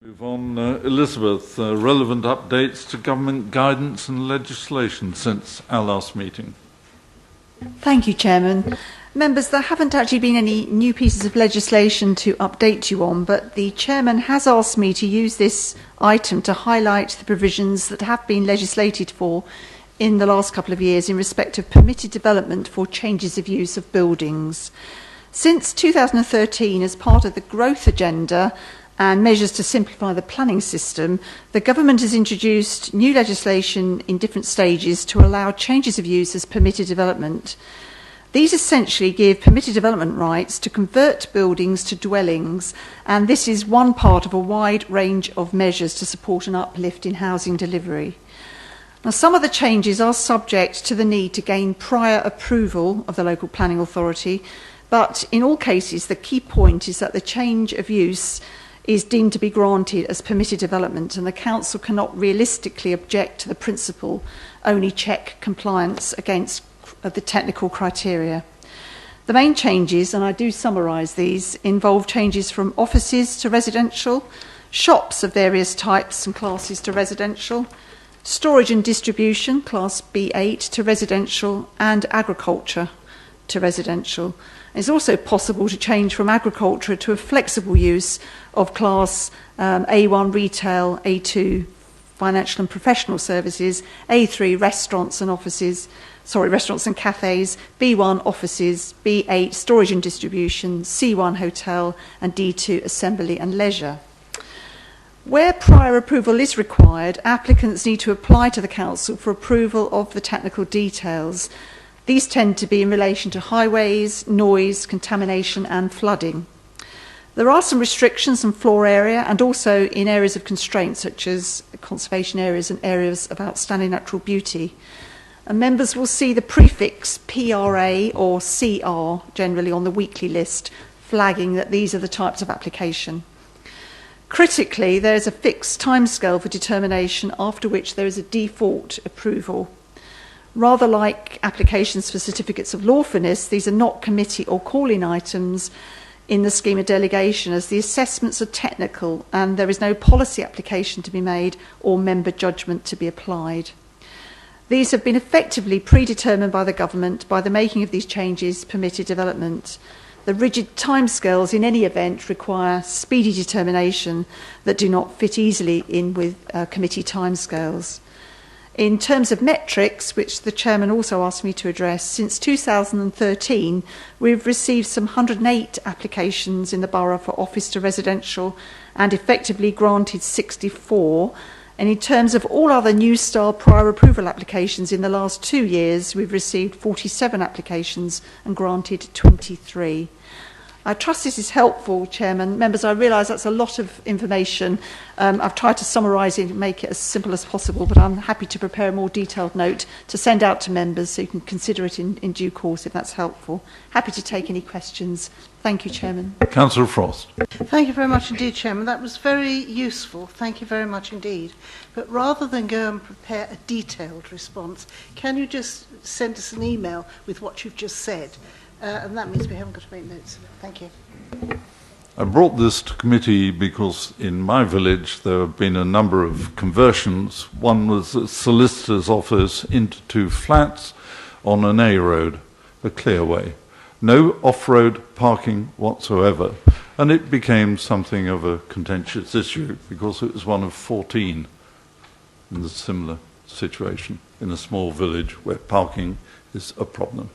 Move on, Elizabeth, relevant updates to government guidance and legislation since our last meeting. Thank you, Chairman. Members, there haven't actually been any new pieces of legislation to update you on, but the Chairman has asked me to use this item to highlight the provisions that have been legislated for in the last couple of years in respect of permitted development for changes of use of buildings. Since 2013, as part of the growth agenda and measures to simplify the planning system, the government has introduced new legislation in different stages to allow changes of use as permitted development. These essentially give permitted development rights to convert buildings to dwellings, and this is one part of a wide range of measures to support an uplift in housing delivery. Now, some of the changes are subject to the need to gain prior approval of the local planning authority, but in all cases the key point is that the change of use is deemed to be granted as permitted development, and the Council cannot realistically object to the principle, only check compliance against the technical criteria. The main changes, and I do summarise these, involve changes from offices to residential, shops of various types and classes to residential, storage and distribution, class B8 to residential, and agriculture to residential. It's also possible to change from agriculture to a flexible use of class A1 retail, A2 financial and professional services, A3 restaurants and cafes, B1 offices, B8 storage and distribution, C1 hotel, and D2 assembly and leisure. Where prior approval is required, applicants need to apply to the Council for approval of the technical details. These tend to be in relation to highways, noise, contamination and flooding. There are some restrictions on floor area and also in areas of constraint such as conservation areas and areas of outstanding natural beauty. And members will see the prefix PRA or CR generally on the weekly list, flagging that these are the types of application. Critically, there is a fixed timescale for determination after which there is a default approval. Rather like applications for certificates of lawfulness, these are not committee or call-in items in the scheme of delegation, as the assessments are technical and there is no policy application to be made or member judgment to be applied. These have been effectively predetermined by the government by the making of these changes permitted development. The rigid timescales in any event require speedy determination that do not fit easily in with committee timescales. In terms of metrics, which the Chairman also asked me to address, since 2013 we've received some 108 applications in the Borough for office to residential and effectively granted 64. And in terms of all other new style prior approval applications in the last 2 years, we've received 47 applications and granted 23. I trust this is helpful, Chairman. Members, I realise that's a lot of information. I've tried to summarise it and make it as simple as possible, but I'm happy to prepare a more detailed note to send out to members so you can consider it in due course if that's helpful. Happy to take any questions. Thank you, Chairman. Councillor Frost. Thank you very much indeed, Chairman. That was very useful. Thank you very much indeed. But rather than go and prepare a detailed response, can you just send us an email with what you've just said? And that means we haven't got to make notes of it. Thank you. I brought this to committee because in my village there have been a number of conversions. One was a solicitor's office into 2 flats on an A road, a clearway. No off-road parking whatsoever. And it became something of a contentious issue because it was one of 14 in a similar situation in a small village where parking is a problem.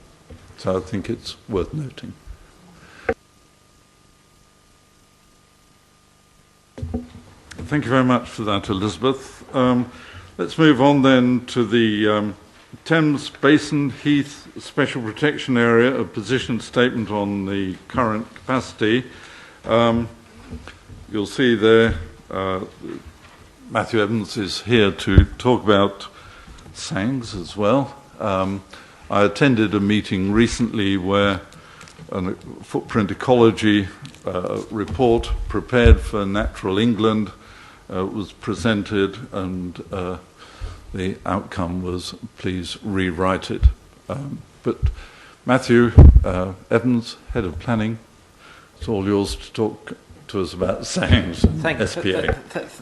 So I think it's worth noting. Thank you very much for that, Elizabeth. Let's move on then to the Thames Basin Heath Special Protection Area, a position statement on the current capacity. You'll see there Matthew Evans is here to talk about SANGs as well. I attended a meeting recently where a footprint ecology report prepared for Natural England was presented, and the outcome was please rewrite it. But Matthew Evans, Head of Planning, it's all yours to talk to us about SANGs and SPA.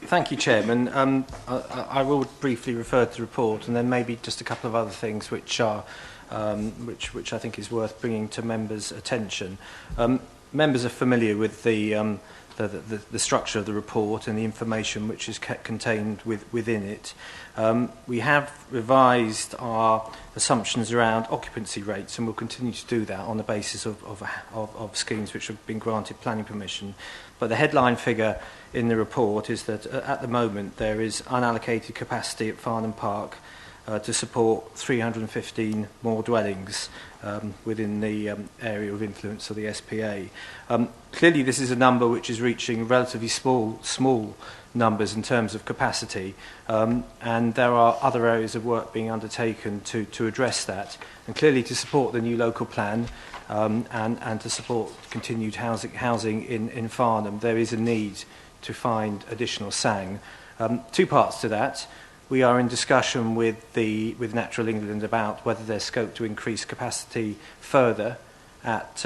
Thank you, Chairman. I will briefly refer to the report, and then maybe just a couple of other things which are which I think is worth bringing to members' attention. Members are familiar with the structure of the report and the information which is contained within it. We have revised our assumptions around occupancy rates, and we'll continue to do that on the basis of schemes which have been granted planning permission. But the headline figure in the report is that at the moment there is unallocated capacity at Farnham Park to support 315 more dwellings within the area of influence of the SPA. Clearly this is a number which is reaching relatively small numbers in terms of capacity, and there are other areas of work being undertaken to address that, and clearly to support the new local plan and to support continued housing in Farnham, there is a need to find additional SANG. Two parts to that. We are in discussion with Natural England about whether there's scope to increase capacity further at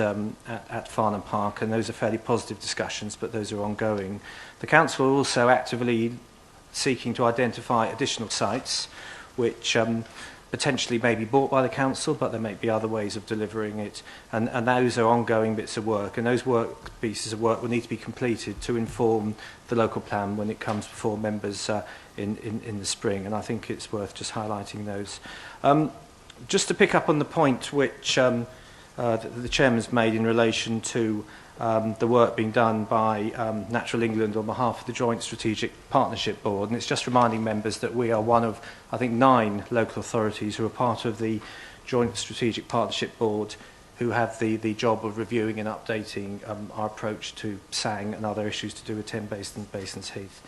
Farnham Park, and those are fairly positive discussions, but those are ongoing. The Council are also actively seeking to identify additional sites which potentially may be bought by the Council, but there may be other ways of delivering it, and those are ongoing bits of work, and those pieces of work will need to be completed to inform the local plan when it comes before members in the spring, and I think it's worth just highlighting those. Just to pick up on the point which the Chairman's made in relation to the work being done by Natural England on behalf of the Joint Strategic Partnership Board, and it's just reminding members that we are one of, I think, 9 local authorities who are part of the Joint Strategic Partnership Board who have the job of reviewing and updating our approach to SANG and other issues to do with Thames Basin and Basins Heath.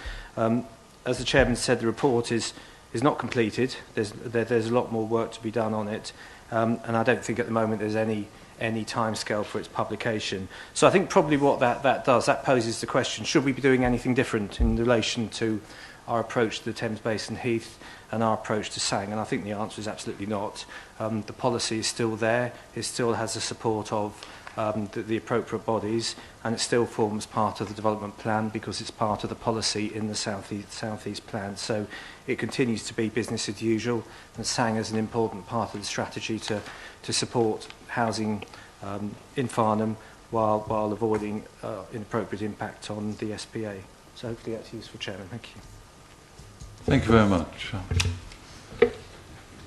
As the Chairman said, the report is not completed. There's a lot more work to be done on it, and I don't think at the moment there's any timescale for its publication. So I think probably what that does, that poses the question, should we be doing anything different in relation to our approach to the Thames Basin Heath and our approach to SANG? And I think the answer is absolutely not. The policy is still there. It still has the support of the appropriate bodies, and it still forms part of the development plan because it's part of the policy in the Southeast plan. So it continues to be business as usual, and SANG is an important part of the strategy to support housing in Farnham while avoiding inappropriate impact on the SPA. So hopefully that's useful, Chairman. Thank you. Thank you very much.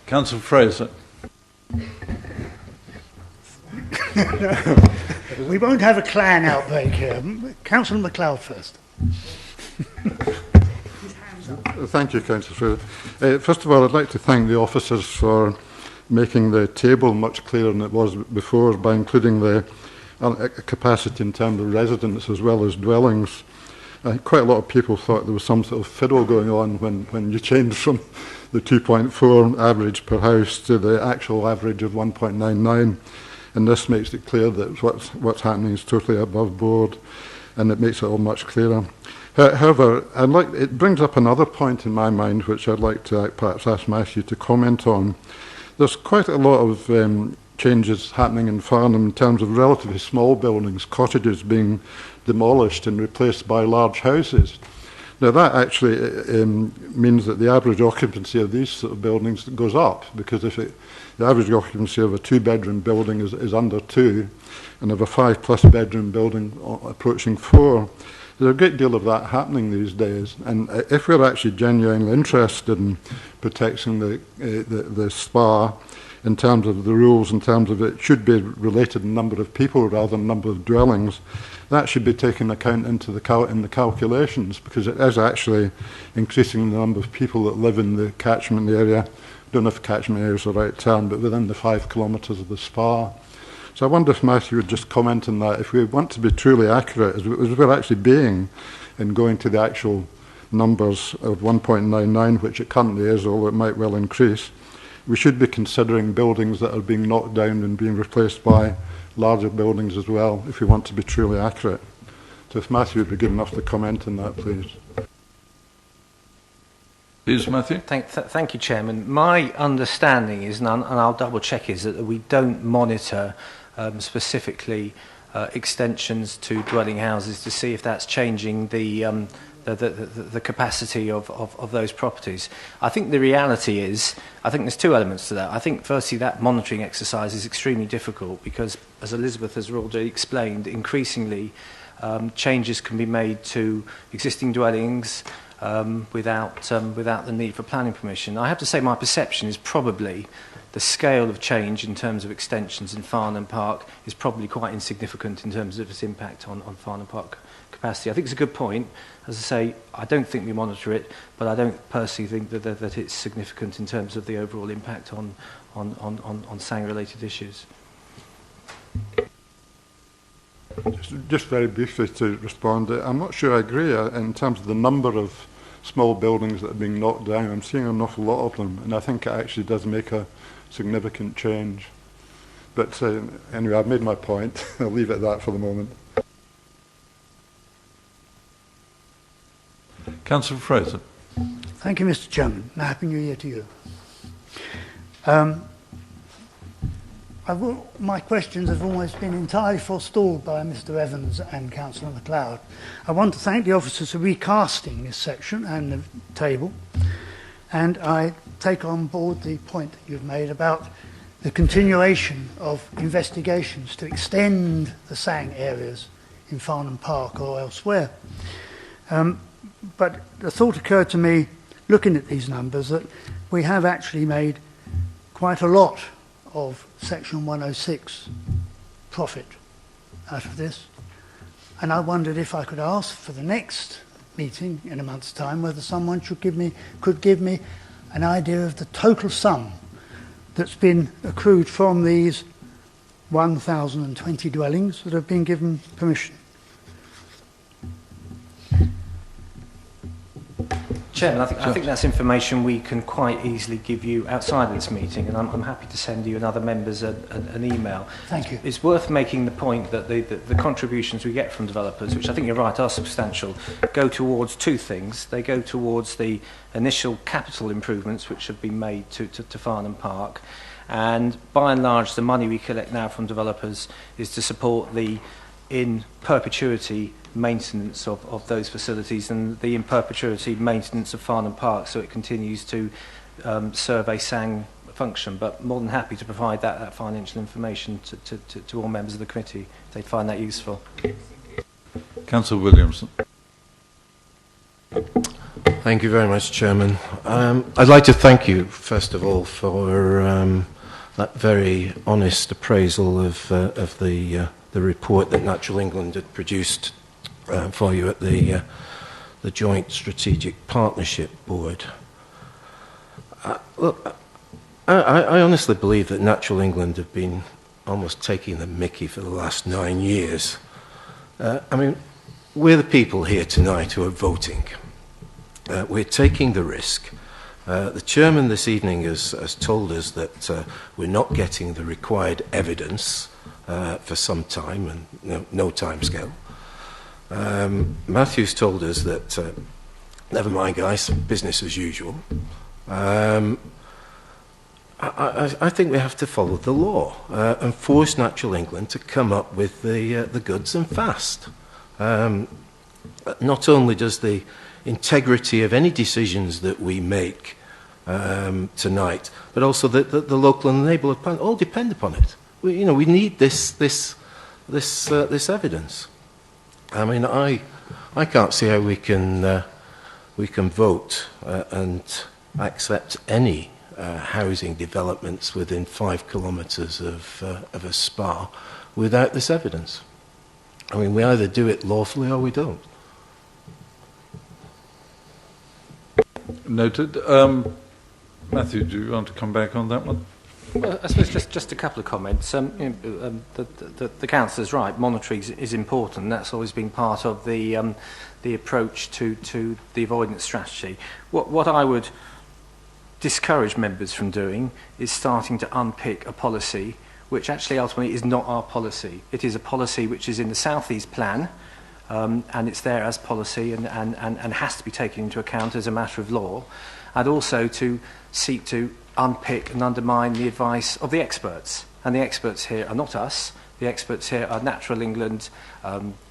Councillor Fraser. We won't have a clan outbreak here. Councillor MacLeod first. Thank you, Councillor Fraser. First of all, I'd like to thank the officers for making the table much clearer than it was before by including the capacity in terms of residents as well as dwellings. Quite a lot of people thought there was some sort of fiddle going on when you changed from the 2.4 average per house to the actual average of 1.99. And this makes it clear that what's happening is totally above board, and it makes it all much clearer. However, it brings up another point in my mind which I'd like to perhaps ask Matthew to comment on. There's quite a lot of changes happening in Farnham in terms of relatively small buildings, cottages being demolished and replaced by large houses. Now that actually means that the average occupancy of these sort of buildings goes up, because the average occupancy of a 2-bedroom building is under 2, and of a 5+ bedroom building approaching 4. There's a great deal of that happening these days, and if we're actually genuinely interested in protecting the spa in terms of the rules, in terms of it should be related in number of people rather than number of dwellings, that should be taken account in the calculations, because it is actually increasing the number of people that live in the catchment area. I don't know if catchment area is the right term, but within the 5 kilometres of the spa. So I wonder if Matthew would just comment on that. If we want to be truly accurate, as we're actually being in going to the actual numbers of 1.99, which it currently is, although it might well increase, we should be considering buildings that are being knocked down and being replaced by larger buildings as well, if we want to be truly accurate. So if Matthew would be good enough to comment on that, please. Please, Matthew. Thank you, Chairman. My understanding is, and I'll double check, is that we don't monitor specifically extensions to dwelling houses to see if that's changing the capacity of those properties. I think the reality is, I think there's two elements to that. I think firstly that monitoring exercise is extremely difficult because, as Elizabeth has already explained, increasingly changes can be made to existing dwellings without the need for planning permission. I have to say my perception is probably the scale of change in terms of extensions in Farnham Park is probably quite insignificant in terms of its impact on Farnham Park capacity. I think it's a good point. As I say, I don't think we monitor it, but I don't personally think that it's significant in terms of the overall impact on SANG-related issues. Just very briefly to respond, I'm not sure I agree in terms of the number of small buildings that are being knocked down. I'm seeing an awful lot of them, and I think it actually does make a significant change. But anyway, I've made my point. I'll leave it at that for the moment. Councillor Fraser. Thank you, Mr. Chairman. Happy New Year to you. My questions have almost been entirely forestalled by Mr. Evans and Councillor MacLeod. I want to thank the officers for recasting this section and the table, and I take on board the point that you've made about the continuation of investigations to extend the SANG areas in Farnham Park or elsewhere. But the thought occurred to me, looking at these numbers, that we have actually made quite a lot of Section 106 profit out of this. And I wondered if I could ask for the next meeting in a month's time whether someone could give me an idea of the total sum that's been accrued from these 1,020 dwellings that have been given permission. Chairman, I think that's information we can quite easily give you outside of this meeting, and I'm happy to send you and other members an email. Thank you. It's worth making the point that the contributions we get from developers, which I think you're right are substantial, go towards two things. They go towards the initial capital improvements which have been made to Farnham Park, and by and large the money we collect now from developers is to support the in perpetuity maintenance of those facilities and the in perpetuity maintenance of Farnham Park, so it continues to serve a SANG function. But more than happy to provide that financial information to all members of the committee if they find that useful. Councillor Williamson. Thank you very much, Chairman. I'd like to thank you, first of all, for that very honest appraisal of the report that Natural England had produced for you at the Joint Strategic Partnership Board. Look, I honestly believe that Natural England have been almost taking the mickey for the last 9 years. I mean, we're the people here tonight who are voting. We're taking the risk. The chairman this evening has told us that we're not getting the required evidence for some time, and no time scale. Matthew's told us that never mind, guys, business as usual. I think we have to follow the law and force Natural England to come up with the goods and fast. Not only does the integrity of any decisions that we make tonight, but also the local and the neighbourhood plan all depend upon it. We need this evidence. I mean, I can't see how we can vote and accept any housing developments within 5 kilometres of a spa without this evidence. I mean, we either do it lawfully or we don't. Noted. Matthew, do you want to come back on that one? Well, I suppose just a couple of comments. The councillor's right. Monitoring is important. That's always been part of the approach to the avoidance strategy. What I would discourage members from doing is starting to unpick a policy which actually ultimately is not our policy. It is a policy which is in the South East Plan, and it's there as policy and has to be taken into account as a matter of law, and also to seek to unpick and undermine the advice of the experts. And the experts here are not us, The experts here are Natural England,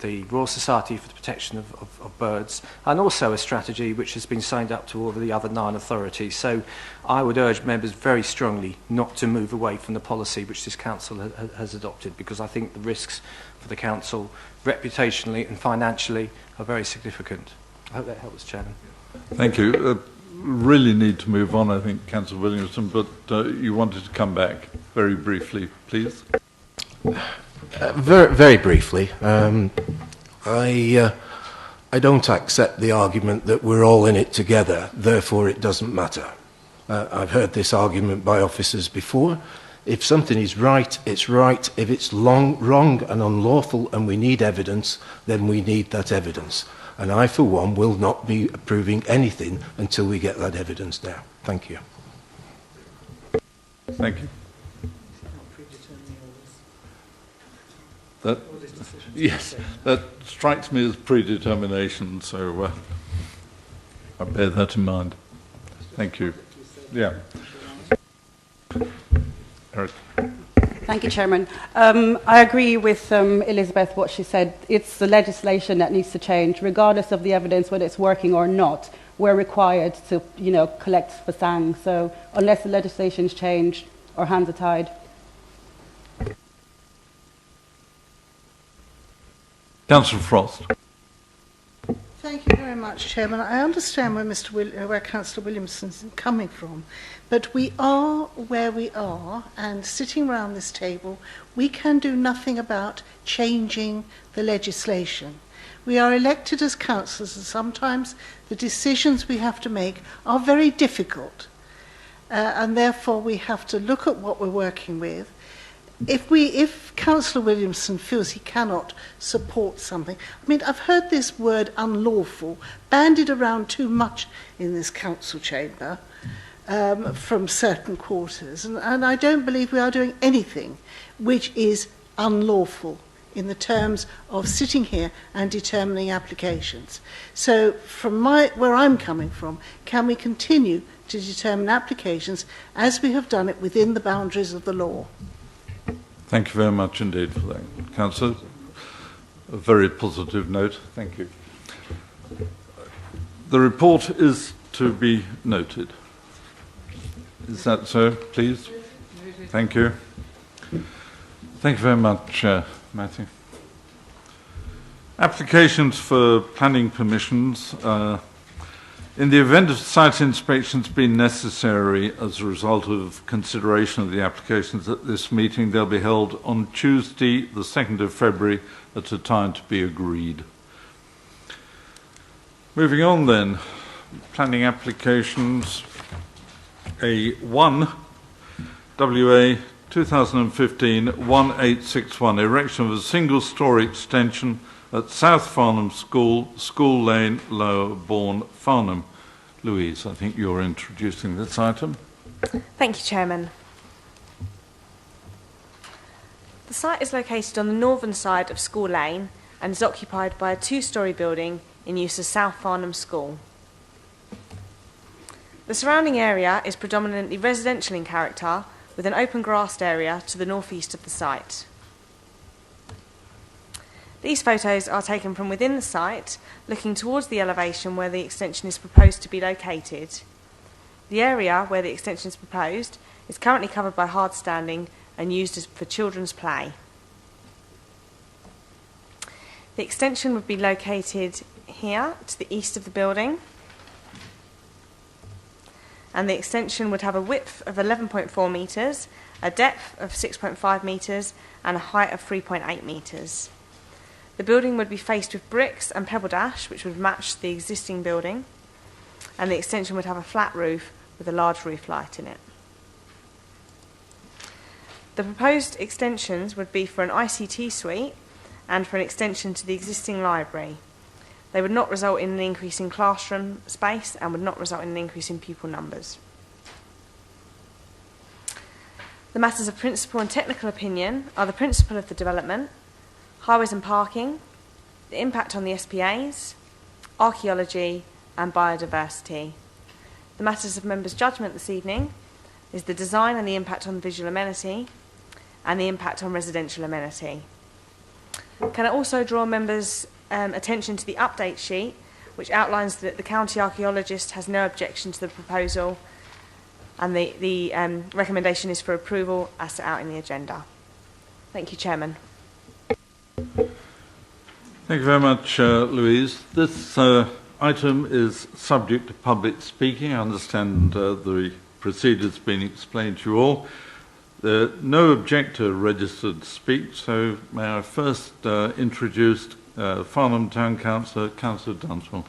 the Royal Society for the Protection of Birds, and also a strategy which has been signed up to all of the other 9 authorities. So I would urge members very strongly not to move away from the policy which this council has adopted, because I think the risks for the council, reputationally and financially, are very significant. I hope that helps, Chairman. Thank you. Really need to move on, I think, Councillor Williamson, but you wanted to come back very briefly, please. Very briefly, I don't accept the argument that we're all in it together, therefore it doesn't matter. I've heard this argument by officers before. If something is right, it's right. If it's wrong and unlawful and we need evidence, then we need that evidence. And I, for one, will not be approving anything until we get that evidence now. Thank you. Thank you. Yes, that strikes me as predetermination, so I bear that in mind. Thank you. Yeah. Eric. Thank you, Chairman. I agree with Elizabeth, what she said. It's the legislation that needs to change, regardless of the evidence, whether it's working or not. We're required to, collect for sang. So unless the legislation's changed, our hands are tied. Councillor Frost. Thank you very much, Chairman. I understand where Councillor Williamson is coming from, but we are where we are, and sitting around this table, we can do nothing about changing the legislation. We are elected as councillors, and sometimes the decisions we have to make are very difficult, and therefore we have to look at what we're working with. If Councillor Williamson feels he cannot support something, I mean, I've heard this word unlawful bandied around too much in this council chamber from certain quarters, and I don't believe we are doing anything which is unlawful in the terms of sitting here and determining applications. So from where I'm coming from, can we continue to determine applications as we have done it within the boundaries of the law? Thank you very much indeed for that, Councillor. A very positive note. Thank you. The report is to be noted. Is that so, please? Thank you. Thank you very much, Matthew. Applications for planning permissions. In the event of site inspections being necessary as a result of consideration of the applications at this meeting, they'll be held on Tuesday, the 2nd of February, at a time to be agreed. Moving on then, planning applications. A1, WA 2015-1861, erection of a single-storey extension at South Farnham School, School Lane, Lower Bourne, Farnham. Louise, I think you're introducing this item. Thank you, Chairman. The site is located on the northern side of School Lane and is occupied by a 2-storey building in use as South Farnham School. The surrounding area is predominantly residential in character, with an open grassed area to the northeast of the site. These photos are taken from within the site, looking towards the elevation where the extension is proposed to be located. The area where the extension is proposed is currently covered by hard standing and used for children's play. The extension would be located here to the east of the building, and the extension would have a width of 11.4 metres, a depth of 6.5 metres and a height of 3.8 metres. The building would be faced with bricks and pebble dash, which would match the existing building, and the extension would have a flat roof with a large roof light in it. The proposed extensions would be for an ICT suite and for an extension to the existing library. They would not result in an increase in classroom space and would not result in an increase in pupil numbers. The matters of principal and technical opinion are the principle of the development, highways and parking, the impact on the SPAs, archaeology and biodiversity. The matters of members' judgment this evening is the design and the impact on the visual amenity and the impact on residential amenity. Can I also draw members' attention to the update sheet, which outlines that the county archaeologist has no objection to the proposal, and the recommendation is for approval as set out in the agenda. Thank you, Chairman. Thank you very much, Louise. This item is subject to public speaking. I understand the procedure has been explained to you all. No objector registered to speak, so may I first introduce Farnham Town Councillor, Councillor Dunsmore.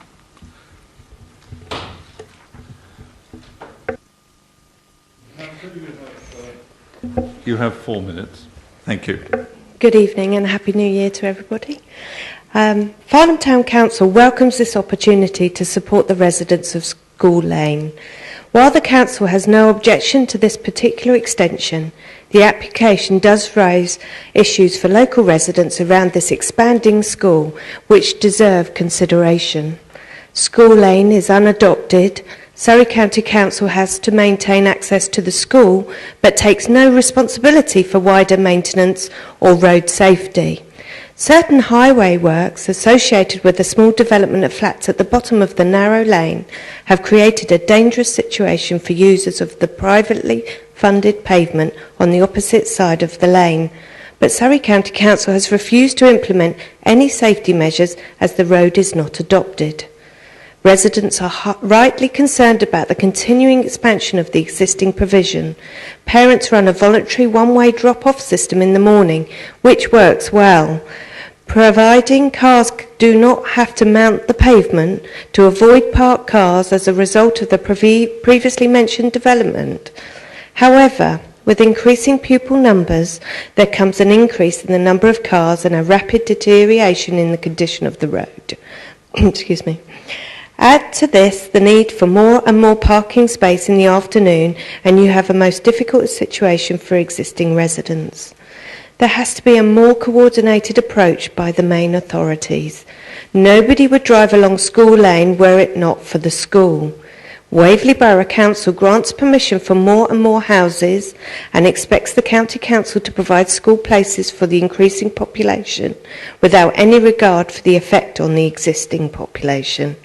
You have 4 minutes. Thank you. Good evening and Happy New Year to everybody. Farnham Town Council welcomes this opportunity to support the residents of School Lane. While the Council has no objection to this particular extension, the application does raise issues for local residents around this expanding school which deserve consideration. School Lane is unadopted. Surrey County Council has to maintain access to the school but takes no responsibility for wider maintenance or road safety. Certain highway works associated with the small development of flats at the bottom of the narrow lane have created a dangerous situation for users of the privately funded pavement on the opposite side of the lane. But Surrey County Council has refused to implement any safety measures as the road is not adopted. Residents are rightly concerned about the continuing expansion of the existing provision. Parents run a voluntary one-way drop-off system in the morning, which works well, providing cars do not have to mount the pavement to avoid parked cars as a result of the previously mentioned development. However, with increasing pupil numbers, there comes an increase in the number of cars and a rapid deterioration in the condition of the road. Excuse me. Add to this the need for more and more parking space in the afternoon, and you have a most difficult situation for existing residents. There has to be a more coordinated approach by the main authorities. Nobody would drive along School Lane were it not for the school. Waverley Borough Council grants permission for more and more houses and expects the County Council to provide school places for the increasing population without any regard for the effect on the existing population.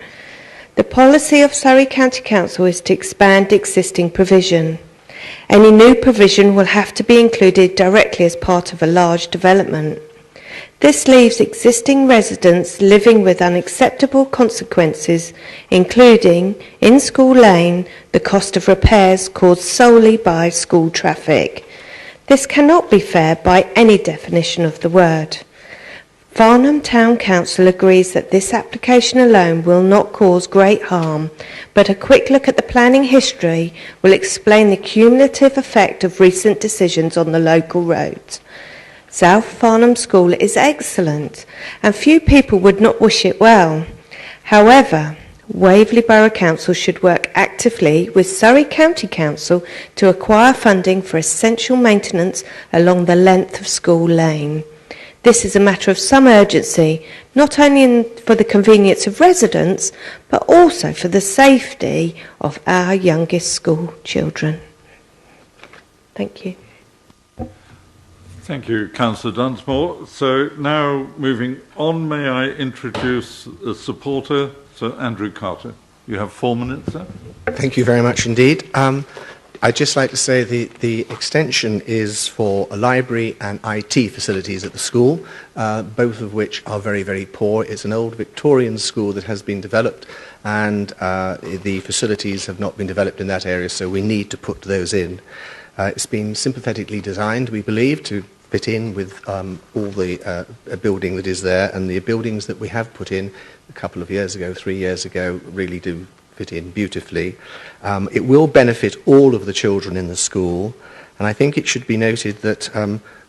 The policy of Surrey County Council is to expand existing provision. Any new provision will have to be included directly as part of a large development. This leaves existing residents living with unacceptable consequences, including, in School Lane, the cost of repairs caused solely by school traffic. This cannot be fair by any definition of the word. Farnham Town Council agrees that this application alone will not cause great harm, but a quick look at the planning history will explain the cumulative effect of recent decisions on the local roads. South Farnham School is excellent, and few people would not wish it well. However, Waverley Borough Council should work actively with Surrey County Council to acquire funding for essential maintenance along the length of School Lane. This is a matter of some urgency, not only for the convenience of residents, but also for the safety of our youngest school children. Thank you. Thank you, Councillor Dunsmore. So now moving on, may I introduce a supporter, Sir Andrew Carter. You have 4 minutes, sir. Thank you very much indeed. I'd just like to say the extension is for a library and IT facilities at the school, both of which are very, very poor. It's an old Victorian school that has been developed, and the facilities have not been developed in that area, so we need to put those in. It's been sympathetically designed, we believe, to fit in with all the building that is there, and the buildings that we have put in a couple of years ago, 3 years ago, really do fit in beautifully. It will benefit all of the children in the school, and I think it should be noted that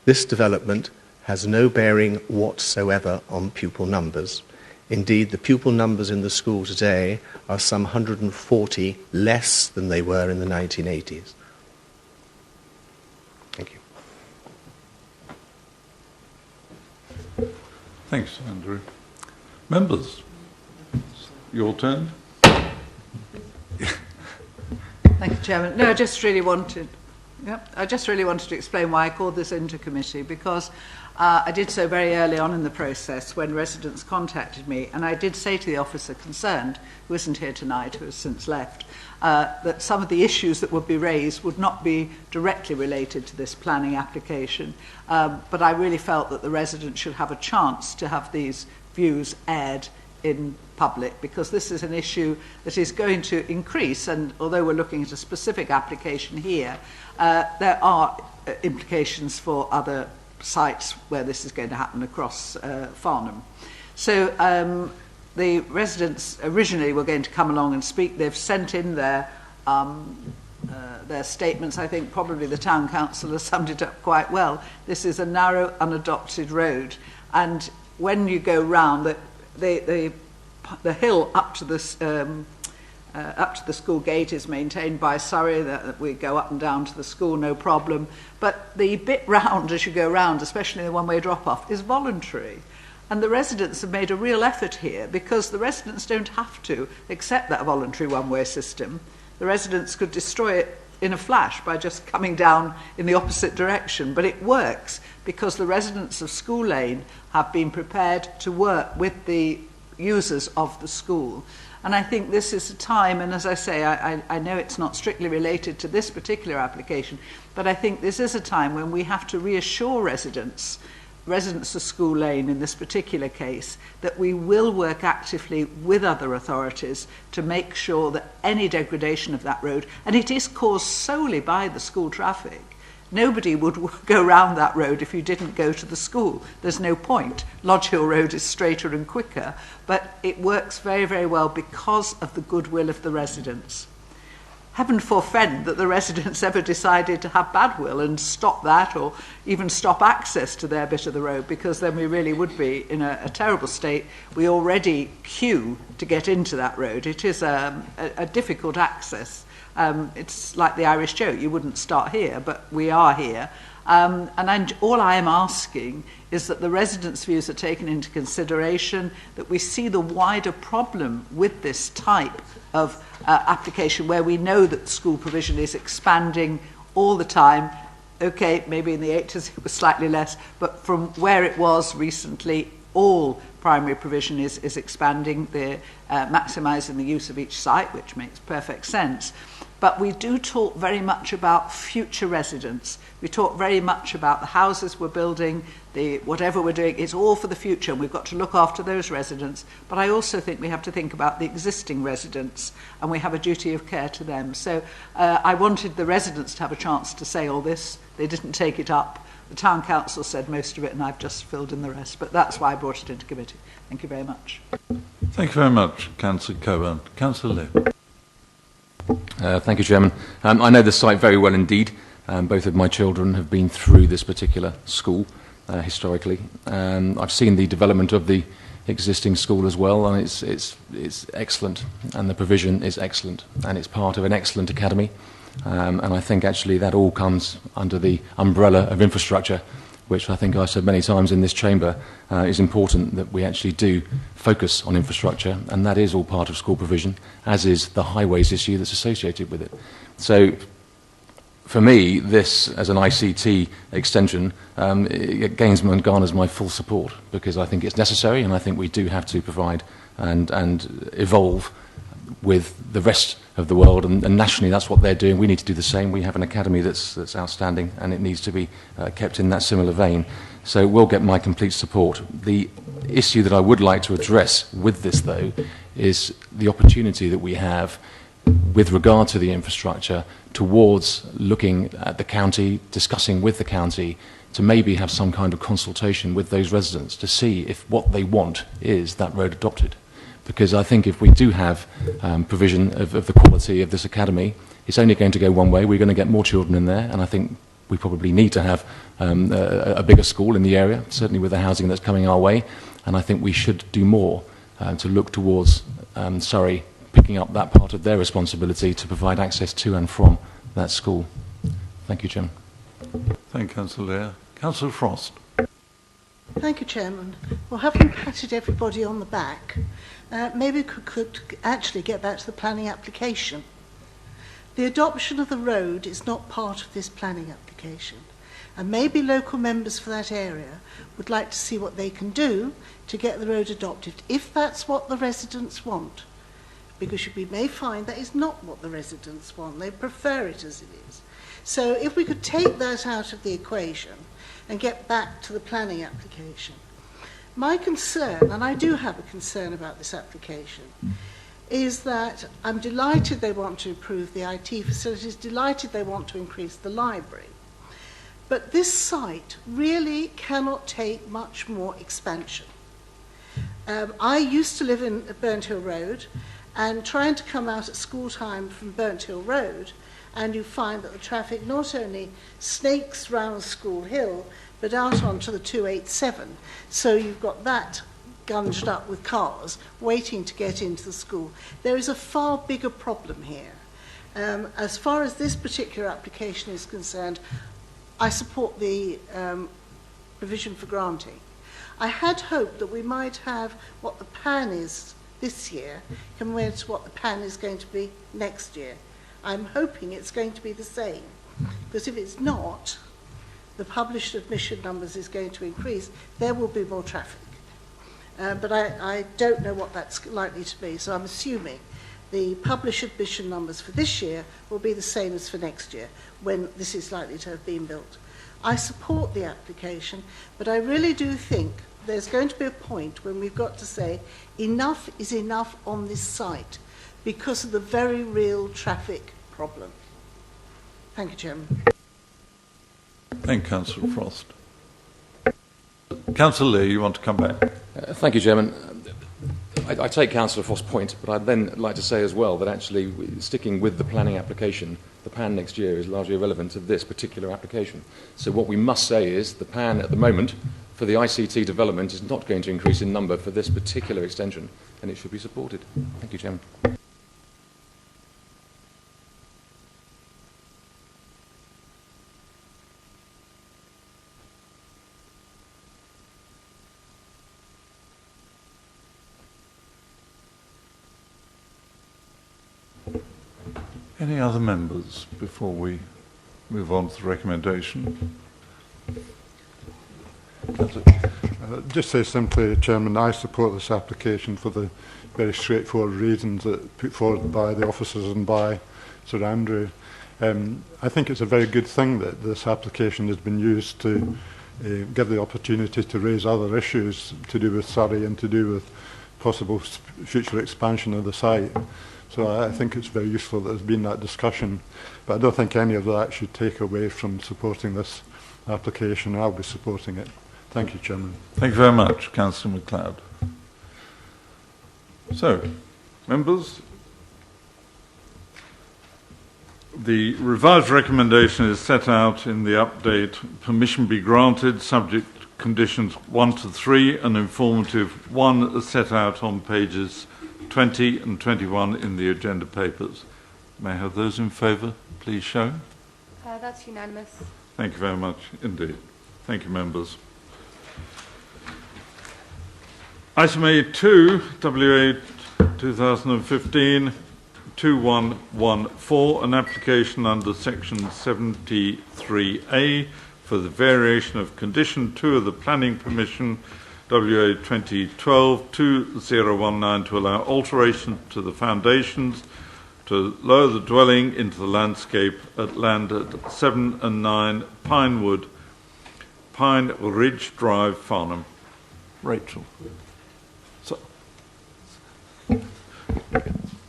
this development has no bearing whatsoever on pupil numbers. Indeed, the pupil numbers in the school today are some 140 less than they were in the 1980s. Thank you. Thanks, Andrew. Members, your turn. Thank you, Chairman. No, I just really wanted Yep. I just really wanted to explain why I called this into committee, because I did so very early on in the process when residents contacted me, and I did say to the officer concerned, who isn't here tonight, who has since left, that some of the issues that would be raised would not be directly related to this planning application, but I really felt that the residents should have a chance to have these views aired in public, because this is an issue that is going to increase, and although we're looking at a specific application here, there are implications for other sites where this is going to happen across Farnham. So the residents originally were going to come along and speak. They've sent in their statements. I think probably the town council has summed it up quite well. This is a narrow, unadopted road, and when you go round, the hill up to the school gate is maintained by Surrey. That we go up and down to the school, no problem. But the bit round as you go round, especially the one-way drop-off, is voluntary. And the residents have made a real effort here, because the residents don't have to accept that voluntary one-way system. The residents could destroy it in a flash by just coming down in the opposite direction. But it works because the residents of School Lane have been prepared to work with the users of the school. And I think this is a time, and as I say, I know it's not strictly related to this particular application, but I think this is a time when we have to reassure residents of School Lane in this particular case, that we will work actively with other authorities to make sure that any degradation of that road, and it is caused solely by the school traffic. Nobody would go round that road if you didn't go to the school. There's no point. Lodge Hill Road is straighter and quicker, but it works very, very well because of the goodwill of the residents. Heaven forfend that the residents ever decided to have bad will and stop that, or even stop access to their bit of the road, because then we really would be in a terrible state. We already queue to get into that road. It is a difficult access. It's like the Irish joke, you wouldn't start here, but we are here. All I am asking is that the residents' views are taken into consideration, that we see the wider problem with this type of application, where we know that school provision is expanding all the time. Okay, maybe in the 80s it was slightly less, but from where it was recently, all primary provision is expanding, they're maximising the use of each site, which makes perfect sense. But we do talk very much about future residents. We talk very much about the houses we're building, whatever we're doing, it's all for the future, and we've got to look after those residents. But I also think we have to think about the existing residents, and we have a duty of care to them. So I wanted the residents to have a chance to say all this. They didn't take it up. The town council said most of it, and I've just filled in the rest. But that's why I brought it into committee. Thank you very much. Thank you very much, Councillor Coburn. Councillor Lee. Thank you, Chairman. I know the site very well indeed. Both of my children have been through this particular school historically. I've seen the development of the existing school as well, and it's excellent, and the provision is excellent, and it's part of an excellent academy. And I think actually that all comes under the umbrella of infrastructure, which I think I've said many times in this chamber, is important that we actually do focus on infrastructure, and that is all part of school provision, as is the highways issue that's associated with it. So for me, this as an ICT extension, it gains and garners my full support, because I think it's necessary, and I think we do have to provide and evolve with the rest of the world, and nationally that's what they're doing. We need to do the same. We have an academy that's outstanding, and it needs to be kept in that similar vein. So we'll get my complete support. The issue that I would like to address with this, though, is the opportunity that we have with regard to the infrastructure towards looking at the county, discussing with the county, to maybe have some kind of consultation with those residents to see if what they want is that road adopted. Because I think if we do have provision of the quality of this academy, it's only going to go one way. We're going to get more children in there, and I think we probably need to have a bigger school in the area, certainly with the housing that's coming our way, and I think we should do more to look towards Surrey picking up that part of their responsibility to provide access to and from that school. Thank you, Chairman. Thank you, Councillor Lear. Councillor Frost. Thank you, Chairman. Well, having patted everybody on the back, maybe we could actually get back to the planning application. The adoption of the road is not part of this planning application, and maybe local members for that area would like to see what they can do to get the road adopted, if that's what the residents want. Because we may find that is not what the residents want. They prefer it as it is. So if we could take that out of the equation and get back to the planning application. My concern, and I do have a concern about this application, is that I'm delighted they want to improve the IT facilities, delighted they want to increase the library. But this site really cannot take much more expansion. I used to live in Burnt Hill Road, and trying to come out at school time from Burnt Hill Road, and you find that the traffic not only snakes round School Hill, but out onto the 287. So you've got that gunged up with cars waiting to get into the school. There is a far bigger problem here. As far as this particular application is concerned, I support the provision for granting. I had hoped that we might have what the pan is this year compared to what the pan is going to be next year. I'm hoping it's going to be the same, because if it's not, the published admission numbers is going to increase, there will be more traffic. But I don't know what that's likely to be, so I'm assuming the published admission numbers for this year will be the same as for next year, when this is likely to have been built. I support the application, but I really do think there's going to be a point when we've got to say enough is enough on this site because of the very real traffic problem. Thank you, Chairman. Thank you, Councillor Frost. Councillor Lee, you want to come back? Thank you, Chairman. I take Councillor Frost's point, but I'd then like to say as well that actually sticking with the planning application, the PAN next year is largely irrelevant to this particular application. So what we must say is the PAN at the moment for the ICT development is not going to increase in number for this particular extension, and it should be supported. Thank you, Chairman. Any other members before we move on to the recommendation? Just say simply, Chairman, I support this application for the very straightforward reasons that put forward by the officers and by Sir Andrew. I think it's a very good thing that this application has been used to give the opportunity to raise other issues to do with Surrey and to do with possible future expansion of the site. So I think it's very useful that there's been that discussion, but I don't think any of that should take away from supporting this application. I'll be supporting it. Thank you, Chairman. Thank you very much, Councillor MacLeod. So, members, the revised recommendation is set out in the update. Permission be granted, subject to conditions 1 to 3, and informative 1 is set out on pages 20 and 21 in the agenda papers. May I have those in favour, please show? That's unanimous. Thank you very much indeed. Thank you, members. Item A2, WA 2015-2114, an application under section 73A for the variation of condition 2 of the planning permission WA 2012-2019 to allow alteration to the foundations to lower the dwelling into the landscape at land at 7 and 9 Pine Ridge Drive, Farnham. Rachel.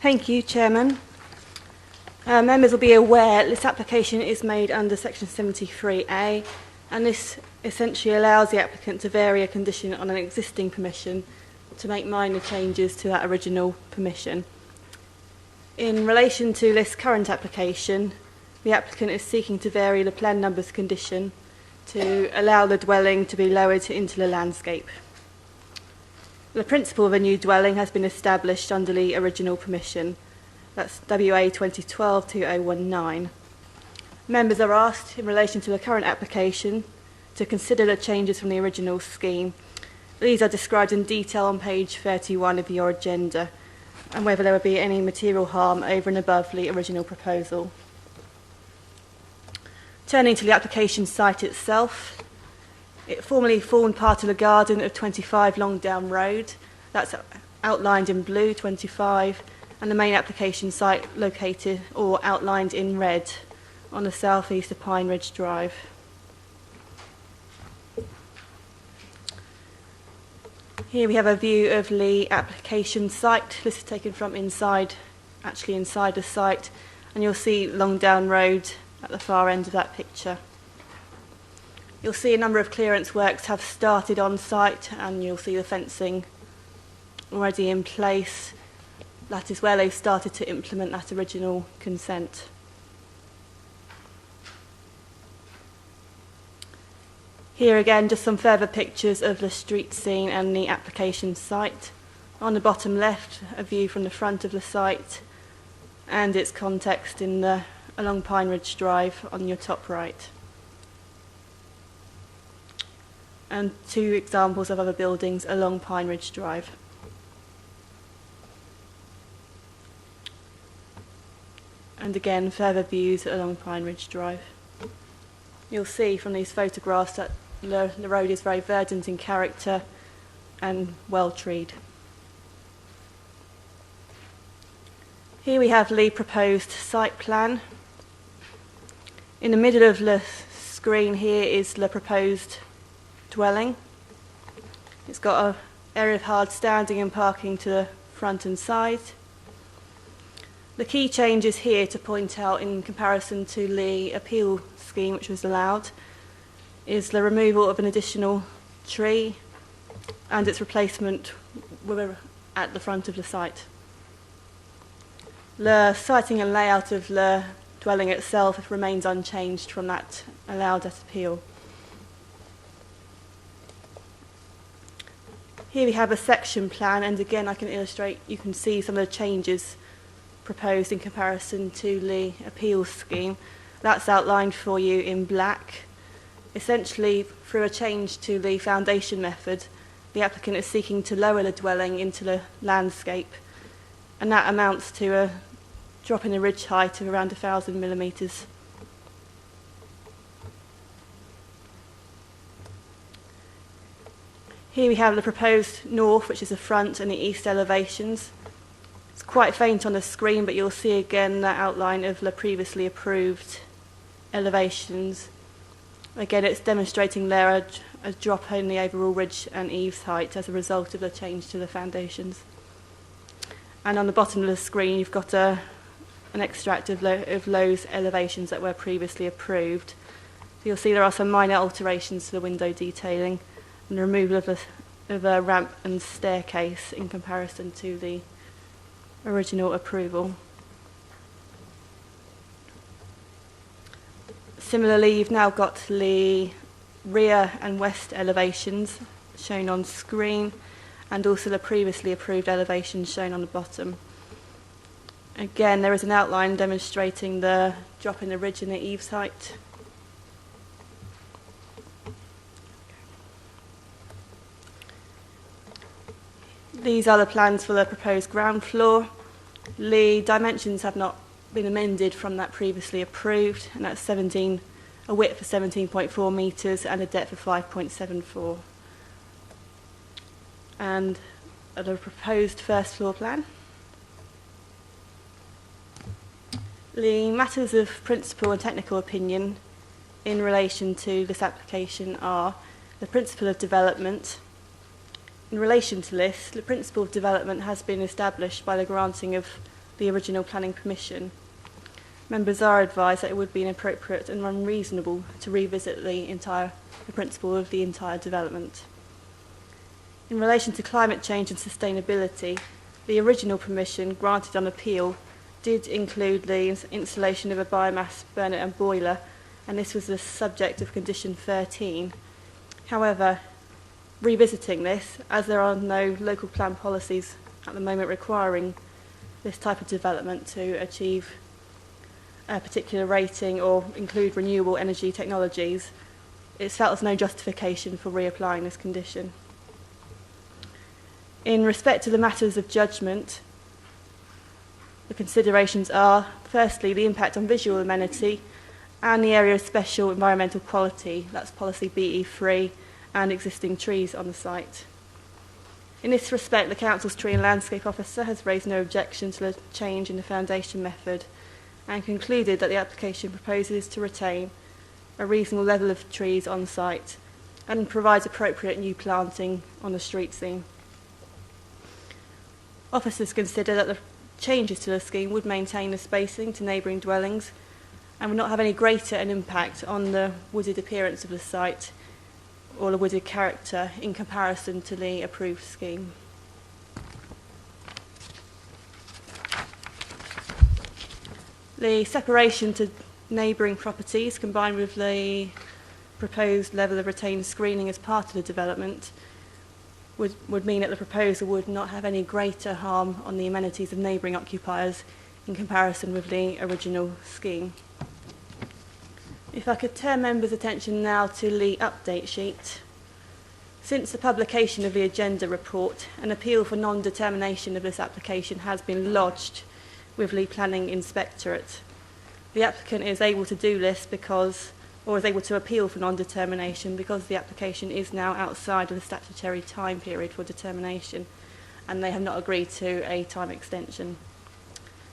Thank you, Chairman. Members will be aware this application is made under section 73A, and this essentially allows the applicant to vary a condition on an existing permission to make minor changes to that original permission. In relation to this current application, the applicant is seeking to vary the plan numbers condition to allow the dwelling to be lowered into the landscape. The principle of a new dwelling has been established under the original permission. That's WA 2012-2019. Members are asked, in relation to the current application, to consider the changes from the original scheme. These are described in detail on page 31 of your agenda, and whether there would be any material harm over and above the original proposal. Turning to the application site itself, it formerly formed part of the garden of 25 Longdown Road. That's outlined in blue, 25, and the main application site located or outlined in red on the southeast of Pine Ridge Drive. Here we have a view of the application site. This is taken from inside the site, and you'll see Longdown Road at the far end of that picture. You'll see a number of clearance works have started on site, and you'll see the fencing already in place. That is where they've started to implement that original consent. Here again, just some further pictures of the street scene and the application site. On the bottom left, a view from the front of the site and its context along Pine Ridge Drive on your top right. And two examples of other buildings along Pine Ridge Drive. And again, further views along Pine Ridge Drive. You'll see from these photographs that the road is very verdant in character and well treed. Here we have the proposed site plan. In the middle of the screen here is the proposed dwelling. It's got an area of hard standing and parking to the front and side. The key changes here to point out in comparison to the appeal scheme which was allowed is the removal of an additional tree and its replacement at the front of the site. The siting and layout of the dwelling itself remains unchanged from that allowed at appeal. Here we have a section plan, and again I can illustrate, you can see some of the changes proposed in comparison to the appeal scheme. That's outlined for you in black. Essentially, through a change to the foundation method, the applicant is seeking to lower the dwelling into the landscape, and that amounts to a drop in the ridge height of around 1,000 millimetres. Here we have the proposed north, which is the front, and the east elevations. It's quite faint on the screen, but you'll see again the outline of the previously approved elevations. Again, it's demonstrating there a drop in the overall ridge and eaves height as a result of the change to the foundations. And on the bottom of the screen, you've got an extract of those elevations that were previously approved. So you'll see there are some minor alterations to the window detailing and the removal of a ramp and staircase in comparison to the original approval. Similarly, you've now got the rear and west elevations shown on screen, and also the previously approved elevations shown on the bottom. Again, there is an outline demonstrating the drop in the ridge and the eaves height. These are the plans for the proposed ground floor. The dimensions have not been amended from that previously approved, and that's a width of 17.4 metres and a depth of 5.74. And the proposed first floor plan. The matters of principal and technical opinion in relation to this application are the principle of development. In relation to this, the principle of development has been established by the granting of the original planning permission. Members are advised that it would be inappropriate and unreasonable to revisit the principle of the entire development. In relation to climate change and sustainability, the original permission granted on appeal did include the installation of a biomass burner and boiler, and this was the subject of condition 13. However, revisiting this, as there are no local plan policies at the moment requiring this type of development to achieve a particular rating or include renewable energy technologies, it's felt there's no justification for reapplying this condition. In respect to the matters of judgment, the considerations are, firstly, the impact on visual amenity and the area of special environmental quality, that's policy BE3, and existing trees on the site. In this respect, the Council's Tree and Landscape Officer has raised no objection to the change in the foundation method and concluded that the application proposes to retain a reasonable level of trees on site and provides appropriate new planting on the street scene. Officers consider that the changes to the scheme would maintain the spacing to neighbouring dwellings and would not have any greater an impact on the wooded appearance of the site or the wooded character in comparison to the approved scheme. The separation to neighbouring properties combined with the proposed level of retained screening as part of the development would mean that the proposal would not have any greater harm on the amenities of neighbouring occupiers in comparison with the original scheme. If I could turn members' attention now to the update sheet. Since the publication of the agenda report, an appeal for non-determination of this application has been lodged with the Planning Inspectorate. The applicant is able to do this because, or is able to appeal for non-determination because the application is now outside of the statutory time period for determination and they have not agreed to a time extension.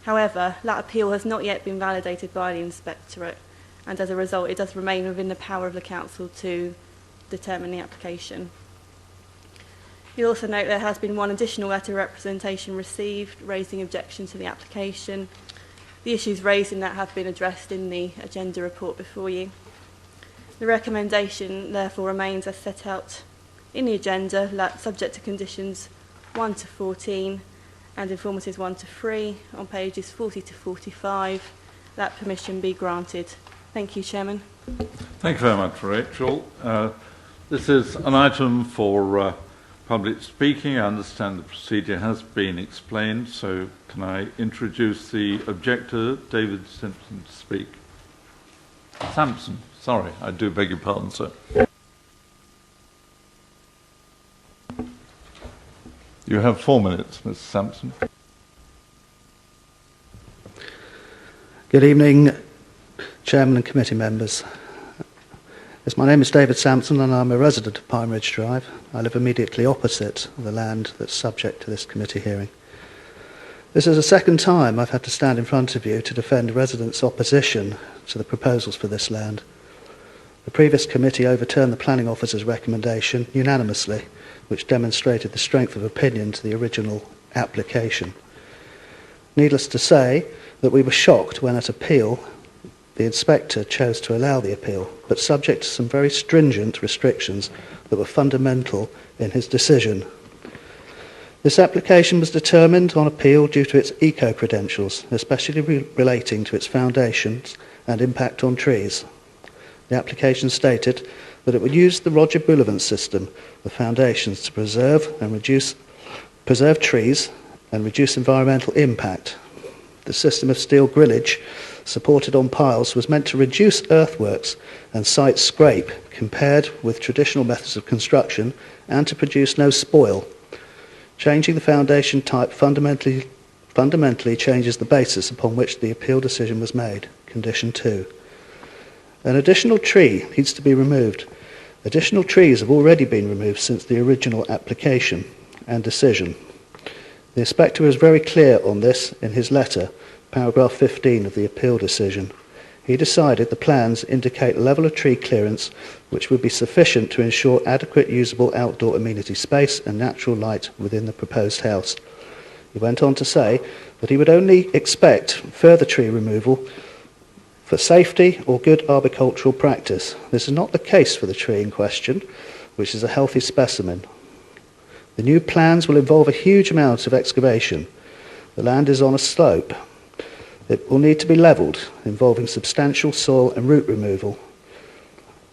However, that appeal has not yet been validated by the Inspectorate, and as a result it does remain within the power of the Council to determine the application. You'll also note there has been one additional letter of representation received raising objection to the application. The issues raised in that have been addressed in the agenda report before you. The recommendation therefore remains as set out in the agenda, subject to conditions 1 to 14 and informatives 1 to 3 on pages 40 to 45, that permission be granted. Thank you, Chairman. Thank you very much, Rachel. This is an item for public speaking. I understand the procedure has been explained, so can I introduce the objector, David Simpson, to speak? Sampson, sorry, I do beg your pardon, sir. You have 4 minutes, Mr. Sampson. Good evening, Chairman and committee members. Yes, my name is David Sampson and I'm a resident of Pine Ridge Drive. I live immediately opposite the land that's subject to this committee hearing. This is the second time I've had to stand in front of you to defend residents' opposition to the proposals for this land. The previous committee overturned the planning officer's recommendation unanimously, which demonstrated the strength of opinion to the original application. Needless to say that we were shocked when at appeal the inspector chose to allow the appeal, but subject to some very stringent restrictions that were fundamental in his decision. This application was determined on appeal due to its eco-credentials, especially relating to its foundations and impact on trees. The application stated that it would use the Roger Bullivant system of foundations to preserve trees and reduce environmental impact. The system of steel grillage supported on piles was meant to reduce earthworks and site scrape compared with traditional methods of construction and to produce no spoil. Changing the foundation type fundamentally changes the basis upon which the appeal decision was made. Condition 2. An additional tree needs to be removed. Additional trees have already been removed since the original application and decision. The inspector was very clear on this in his letter, paragraph 15 of the appeal decision. He decided the plans indicate a level of tree clearance which would be sufficient to ensure adequate usable outdoor amenity space and natural light within the proposed house. He went on to say that he would only expect further tree removal for safety or good arboricultural practice. This is not the case for the tree in question, which is a healthy specimen. The new plans will involve a huge amount of excavation. The land is on a slope. It will need to be levelled, involving substantial soil and root removal.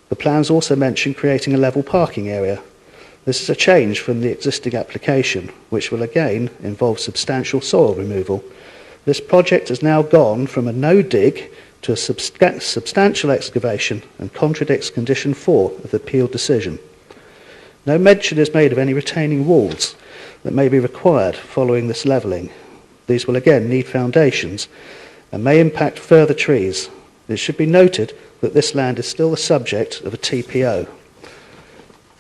The plans also mention creating a level parking area. This is a change from the existing application, which will again involve substantial soil removal. This project has now gone from a no-dig to a substantial excavation and contradicts condition 4 of the appeal decision. No mention is made of any retaining walls that may be required following this levelling. These will again need foundations and may impact further trees. It should be noted that this land is still the subject of a TPO.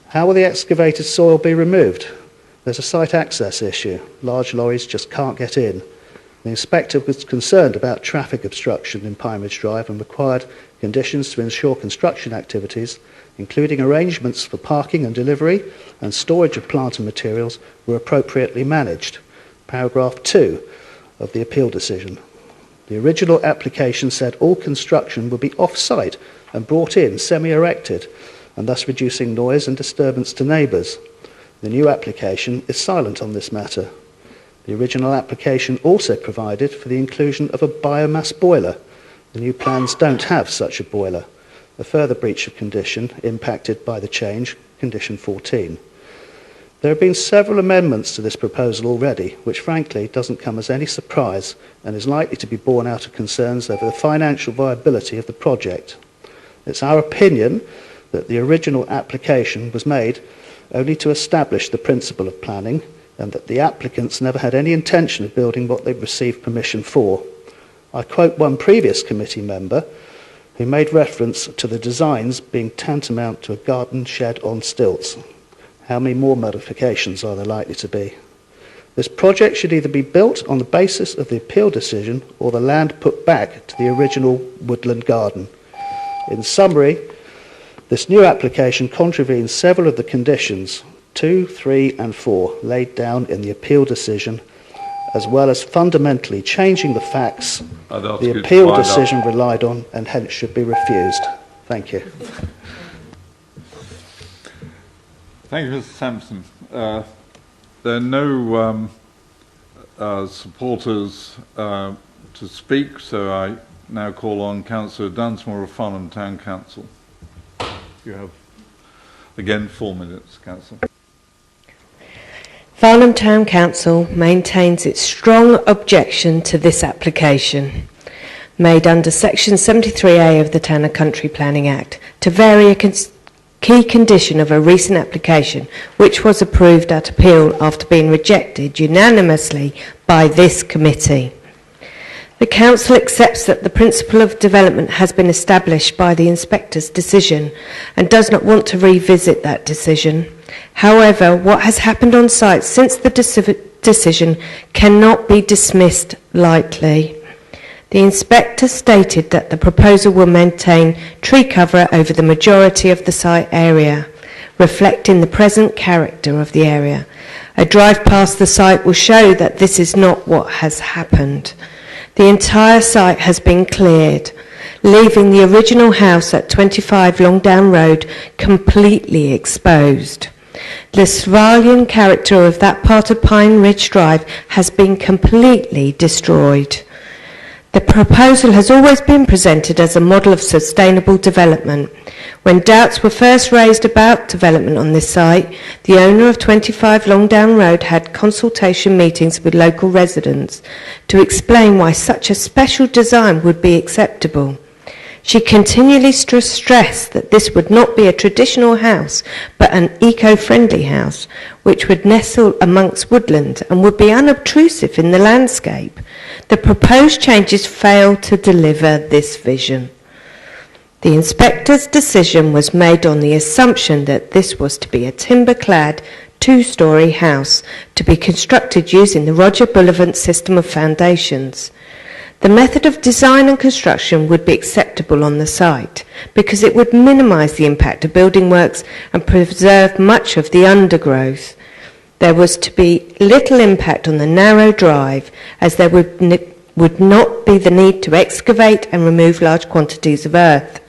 How will the excavated soil be removed? There's a site access issue. Large lorries just can't get in. The inspector was concerned about traffic obstruction in Pine Ridge Drive and required conditions to ensure construction activities, including arrangements for parking and delivery and storage of plant and materials, were appropriately managed. Paragraph 2 of the appeal decision. The original application said all construction would be off-site and brought in semi-erected, and thus reducing noise and disturbance to neighbours. The new application is silent on this matter. The original application also provided for the inclusion of a biomass boiler. The new plans don't have such a boiler. A further breach of condition impacted by the change, condition 14. There have been several amendments to this proposal already, which frankly doesn't come as any surprise and is likely to be borne out of concerns over the financial viability of the project. It's our opinion that the original application was made only to establish the principle of planning, and that the applicants never had any intention of building what they'd received permission for. I quote one previous committee member who made reference to the designs being tantamount to a garden shed on stilts. How many more modifications are there likely to be? This project should either be built on the basis of the appeal decision or the land put back to the original woodland garden. In summary, this new application contravenes several of the conditions 2, 3 and 4 laid down in the appeal decision, as well as fundamentally changing the facts the appeal decision relied on and hence should be refused. Thank you. Thank you, Mr. Sampson. There are no supporters to speak, so I now call on Councillor Dunsmore of Farnham Town Council. You have, again, 4 minutes, Councillor. Farnham Town Council maintains its strong objection to this application, made under Section 73A of the Town and Country Planning Act, to vary a key condition of a recent application, which was approved at appeal after being rejected unanimously by this committee. The Council accepts that the principle of development has been established by the inspector's decision and does not want to revisit that decision. However, what has happened on site since the decision cannot be dismissed lightly. The inspector stated that the proposal will maintain tree cover over the majority of the site area, reflecting the present character of the area. A drive past the site will show that this is not what has happened. The entire site has been cleared, leaving the original house at 25 Longdown Road completely exposed. The Svallian character of that part of Pine Ridge Drive has been completely destroyed. The proposal has always been presented as a model of sustainable development. When doubts were first raised about development on this site, the owner of 25 Longdown Road had consultation meetings with local residents to explain why such a special design would be acceptable. She continually stressed that this would not be a traditional house, but an eco-friendly house, which would nestle amongst woodland and would be unobtrusive in the landscape. The proposed changes failed to deliver this vision. The inspector's decision was made on the assumption that this was to be a timber-clad, 2-storey house to be constructed using the Roger Bullivant system of foundations. The method of design and construction would be acceptable on the site because it would minimise the impact of building works and preserve much of the undergrowth. There was to be little impact on the narrow drive, as there would not be the need to excavate and remove large quantities of earth.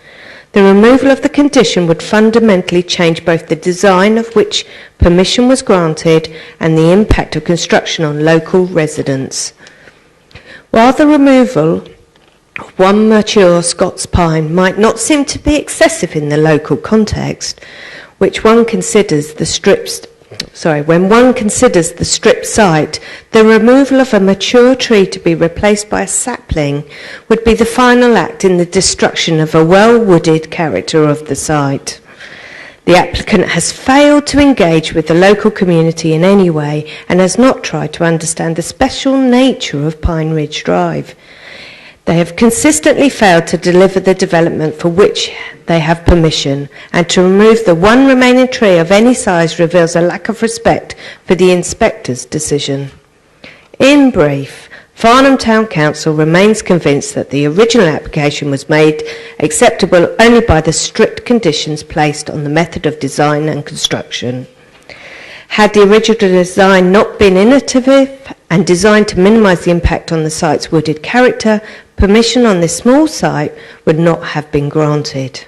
The removal of the condition would fundamentally change both the design of which permission was granted and the impact of construction on local residents. While the removal of one mature Scots pine might not seem to be excessive in the local context, when one considers the strip site, the removal of a mature tree to be replaced by a sapling would be the final act in the destruction of a well-wooded character of the site. The applicant has failed to engage with the local community in any way and has not tried to understand the special nature of Pine Ridge Drive. They have consistently failed to deliver the development for which they have permission, and to remove the one remaining tree of any size reveals a lack of respect for the inspector's decision. In brief, Farnham Town Council remains convinced that the original application was made acceptable only by the strict conditions placed on the method of design and construction. Had the original design not been innovative and designed to minimise the impact on the site's wooded character, permission on this small site would not have been granted.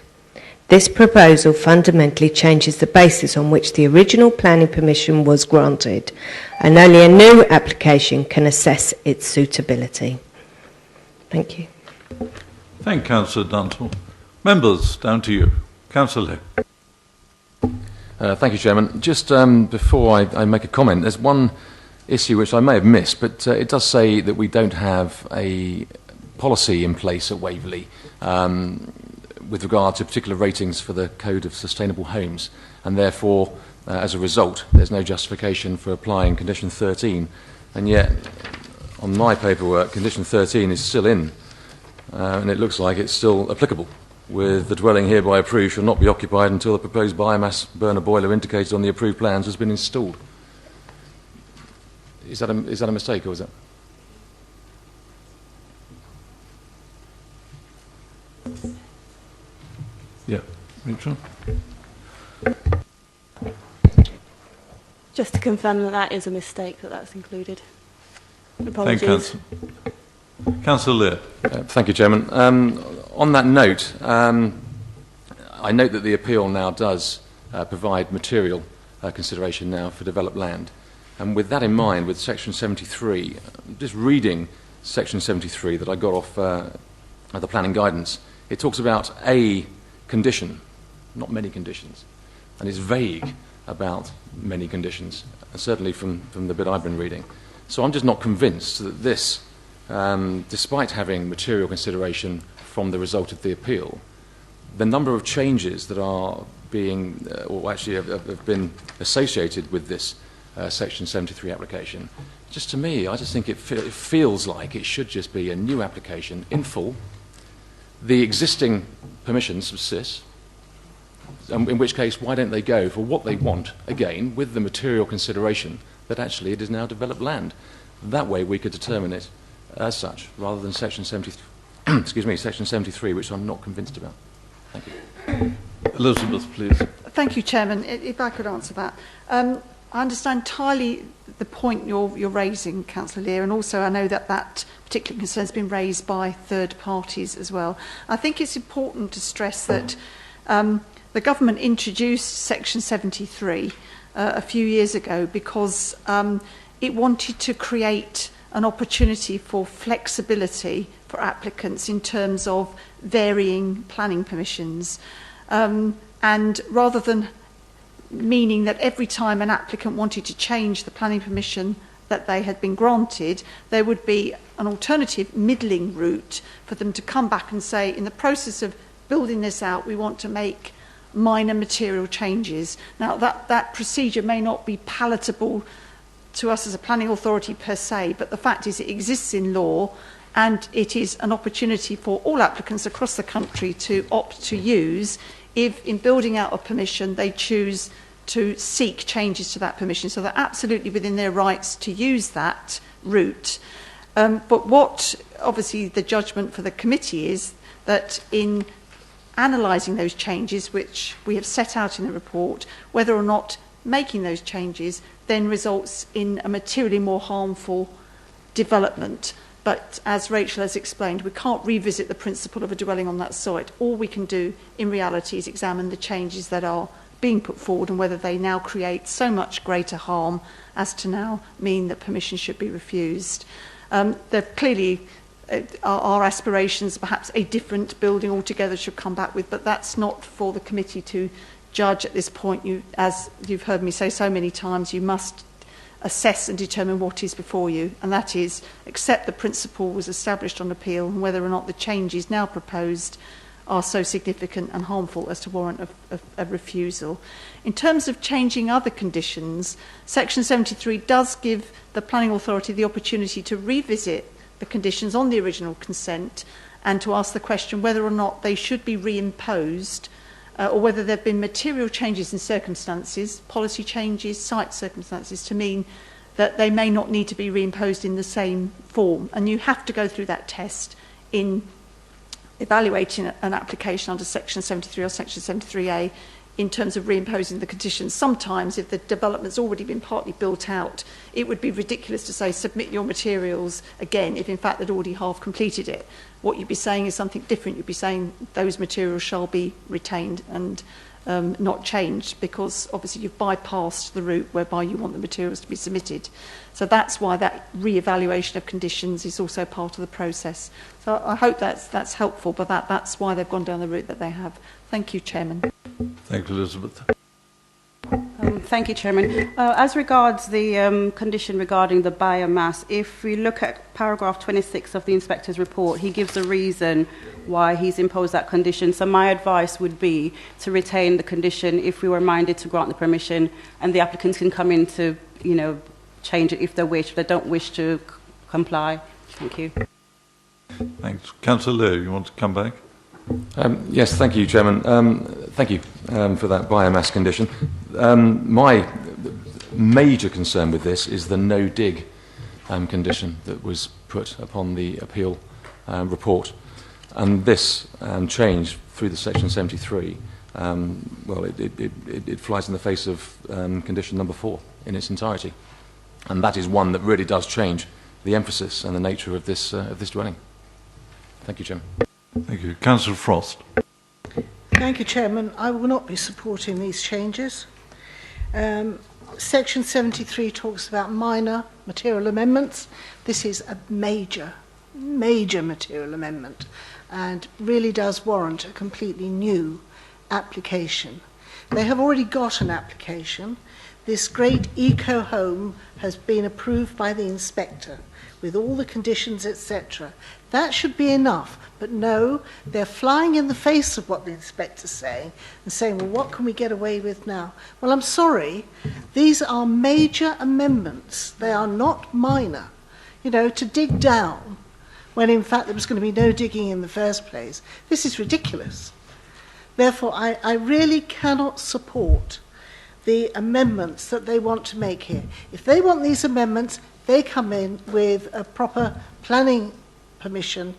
This proposal fundamentally changes the basis on which the original planning permission was granted, and only a new application can assess its suitability. Thank you. Thank you, Councillor Duntle. Members, down to you. Councillor Thank you, Chairman. Just before I make a comment, there's one issue which I may have missed, but it does say that we don't have a policy in place at Waverley with regard to particular ratings for the Code of Sustainable Homes, and therefore, as a result, there's no justification for applying Condition 13. And yet, on my paperwork, Condition 13 is still in, and it looks like it's still applicable, with the dwelling hereby approved shall not be occupied until the proposed biomass burner boiler indicated on the approved plans has been installed. Is that a mistake, or is that? Yeah, Rachel? Just to confirm that that is a mistake, that's included. Apologies. Thank you, Councillor Lear. Thank you, Chairman. On that note, I note that the appeal now does provide material consideration now for developed land. And with that in mind, with Section 73, just reading Section 73 that I got off the planning guidance, it talks about a condition, not many conditions, and is vague about many conditions, certainly from the bit I've been reading. So I'm just not convinced that this, despite having material consideration from the result of the appeal, the number of changes that are being, or actually have been associated with this Section 73 application, just to me, I just think it feels like it should just be a new application in full. The existing permissions subsist, in which case, why don't they go for what they want, again, with the material consideration that actually it is now developed land. That way we could determine it as such, rather than Section 73, excuse me, Section 73, which I'm not convinced about. Thank you. Elizabeth, please. Thank you, Chairman. If I could answer that. I understand entirely the point you're raising, Councillor Lear, and also I know that particular concern has been raised by third parties as well. I think it's important to stress that the government introduced Section 73 a few years ago because it wanted to create an opportunity for flexibility for applicants in terms of varying planning permissions. And rather than meaning that every time an applicant wanted to change the planning permission that they had been granted, there would be an alternative middling route for them to come back and say, in the process of building this out, we want to make minor material changes. Now, that procedure may not be palatable to us as a planning authority per se, but the fact is it exists in law, and it is an opportunity for all applicants across the country to opt to use if, in building out a permission, they choose to seek changes to that permission. So they're absolutely within their rights to use that route. But what, obviously, the judgment for the committee is that in analysing those changes, which we have set out in the report, whether or not making those changes then results in a materially more harmful development. But as Rachel has explained, we can't revisit the principle of a dwelling on that site. All we can do in reality is examine the changes that are being put forward and whether they now create so much greater harm as to now mean that permission should be refused. There clearly are aspirations, perhaps a different building altogether should come back with, but that's not for the committee to judge at this point. As you've heard me say so many times, you must assess and determine what is before you, and that is accept the principle was established on appeal and whether or not the changes now proposed are so significant and harmful as to warrant a refusal. In terms of changing other conditions, Section 73 does give the planning authority the opportunity to revisit the conditions on the original consent and to ask the question whether or not they should be reimposed or whether there have been material changes in circumstances, policy changes, site circumstances, to mean that they may not need to be reimposed in the same form. And you have to go through that test in evaluating an application under Section 73 or Section 73A in terms of reimposing the conditions. Sometimes, if the development's already been partly built out, it would be ridiculous to say submit your materials again if in fact they'd already half completed it. What you'd be saying is something different. You'd be saying those materials shall be retained and not changed, because obviously you've bypassed the route whereby you want the materials to be submitted. So that's why that re-evaluation of conditions is also part of the process. So I hope that's helpful, but that's why they've gone down the route that they have. Thank you, Chairman. Thank you, Elizabeth. Thank you, Chairman. As regards the condition regarding the biomass, if we look at paragraph 26 of the Inspector's report, he gives a reason why he's imposed that condition. So my advice would be to retain the condition if we were minded to grant the permission, and the applicants can come in to, change it if they wish. If they don't wish to comply. Thank you. Thanks. Councillor Lear, you want to come back? Yes, thank you, Chairman. Thank you for that biomass condition. My major concern with this is the no-dig condition that was put upon the appeal report. And this change through the Section 73, it flies in the face of condition number 4 in its entirety. And that is one that really does change the emphasis and the nature of this dwelling. Thank you, Chairman. Thank you. Councillor Frost. Thank you, Chairman. I will not be supporting these changes. Section 73 talks about minor material amendments. This is a major material amendment and really does warrant a completely new application. They have already got an application. This great eco home has been approved by the inspector with all the conditions, etc. That should be enough. But no, they're flying in the face of what the inspector's saying and saying, well, what can we get away with now? Well, I'm sorry, these are major amendments. They are not minor. To dig down when in fact there was going to be no digging in the first place, this is ridiculous. Therefore, I really cannot support the amendments that they want to make here. If they want these amendments, they come in with a proper planning application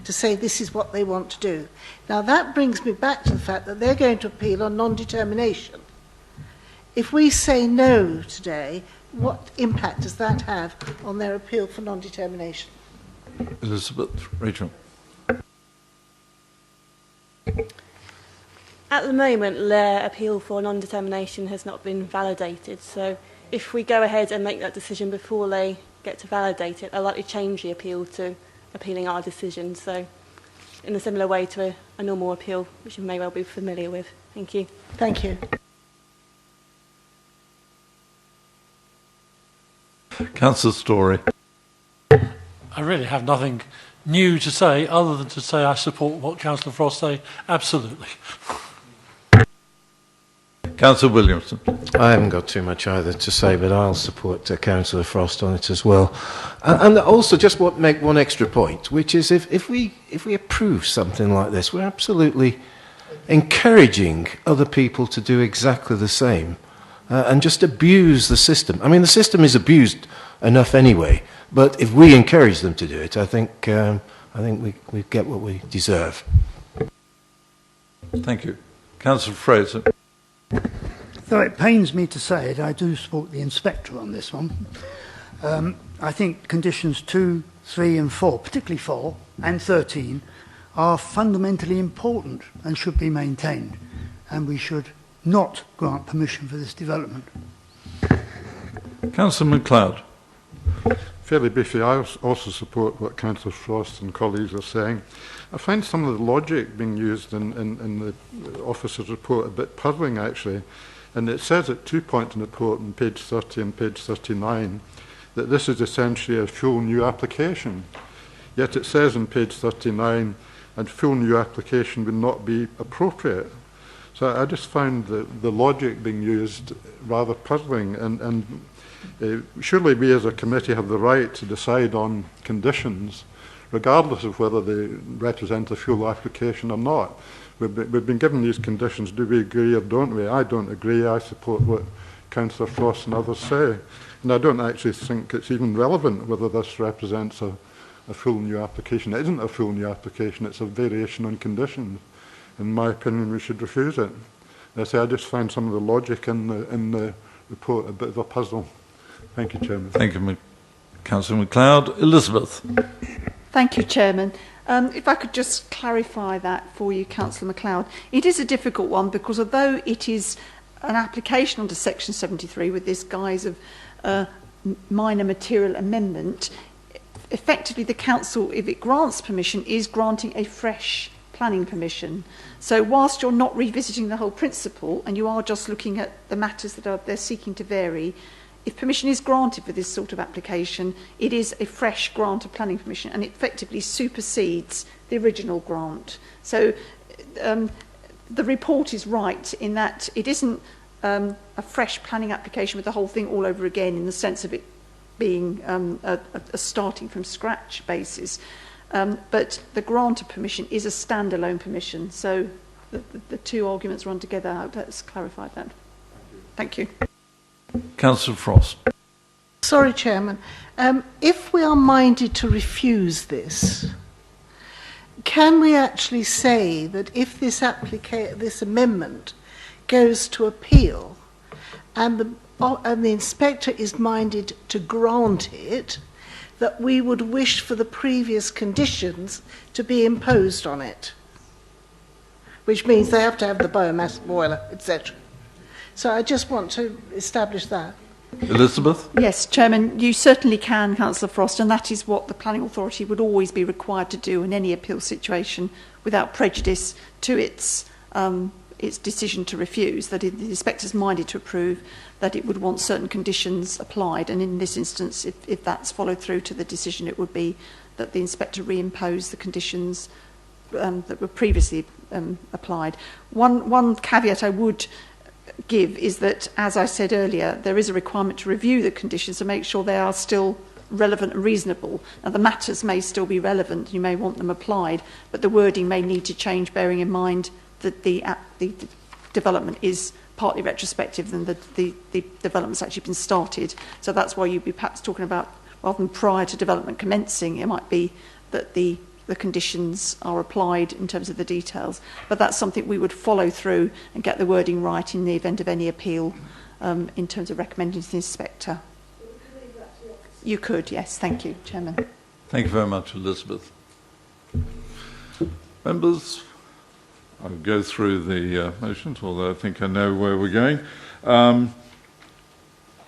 to say this is what they want to do. Now that brings me back to the fact that they're going to appeal on non-determination. If we say no today, what impact does that have on their appeal for non-determination? Elizabeth, Rachel. At the moment, their appeal for non-determination has not been validated, so if we go ahead and make that decision before they get to validate it, they'll likely change the appeal to appealing our decision, so in a similar way to a normal appeal, which you may well be familiar with. Thank you. Thank you. Councillor Story. I really have nothing new to say other than to say I support what Councillor Frost say. Absolutely. Councillor Williamson. I haven't got too much either to say, but I'll support Councillor Frost on it as well. And also just make one extra point, which is if we approve something like this, we're absolutely encouraging other people to do exactly the same and just abuse the system. I mean, the system is abused enough anyway, but if we encourage them to do it, I think we get what we deserve. Thank you. Councillor Fraser. Though it pains me to say it, I do support the inspector on this one. I think conditions 2, 3 and 4, particularly 4 and 13, are fundamentally important and should be maintained, and we should not grant permission for this development. Councillor MacLeod. Fairly briefly, I also support what Councillor Frost and colleagues are saying. I find some of the logic being used in the officer's report a bit puzzling, actually. And it says at 2 points in the report on page 30 and page 39 that this is essentially a full new application. Yet it says on page 39 a full new application would not be appropriate. So I just found the logic being used rather puzzling. And Surely we as a committee have the right to decide on conditions, regardless of whether they represent a full application or not. We've been given these conditions. Do we agree or don't we? I don't agree. I support what Councillor Frost and others say. And I don't actually think it's even relevant whether this represents a full new application. It isn't a full new application. It's a variation on conditions. In my opinion, we should refuse it. As I say, I just find some of the logic in the report a bit of a puzzle. Thank you, Chairman. Thank you, Councillor MacLeod. Elizabeth. Thank you, Chairman. If I could just clarify that for you, Councillor MacLeod. It is a difficult one because although it is an application under Section 73 with this guise of minor material amendment, effectively the Council, if it grants permission, is granting a fresh planning permission. So whilst you're not revisiting the whole principle and you are just looking at the matters that they're seeking to vary, if permission is granted for this sort of application, it is a fresh grant of planning permission and it effectively supersedes the original grant. So the report is right in that it isn't a fresh planning application with the whole thing all over again in the sense of it being a starting from scratch basis. But the grant of permission is a standalone permission. So the two arguments run together. I hope that's clarified that. Thank you. Councillor Frost. Sorry, Chairman. If we are minded to refuse this, can we actually say that if this amendment goes to appeal and the inspector is minded to grant it, that we would wish for the previous conditions to be imposed on it, which means they have to have the biomass boiler, etc. So I just want to establish that. Elizabeth? Yes, Chairman, you certainly can, Councillor Frost, and that is what the Planning Authority would always be required to do in any appeal situation without prejudice to its decision to refuse, that if the inspector's minded to approve, that it would want certain conditions applied. And in this instance, if that's followed through to the decision, it would be that the inspector reimpose the conditions that were previously applied. One caveat I would give is that, as I said earlier, there is a requirement to review the conditions to make sure they are still relevant and reasonable. Now, the matters may still be relevant, you may want them applied, but the wording may need to change, bearing in mind that the development is partly retrospective and the development's actually been started. So that's why you'd be perhaps talking about, rather than prior to development commencing, it might be that the conditions are applied in terms of the details. But that's something we would follow through and get the wording right in the event of any appeal in terms of recommending to the inspector. You could, yes. Thank you, Chairman. Thank you very much, Elizabeth. Members, I'll go through the motions, although I think I know where we're going.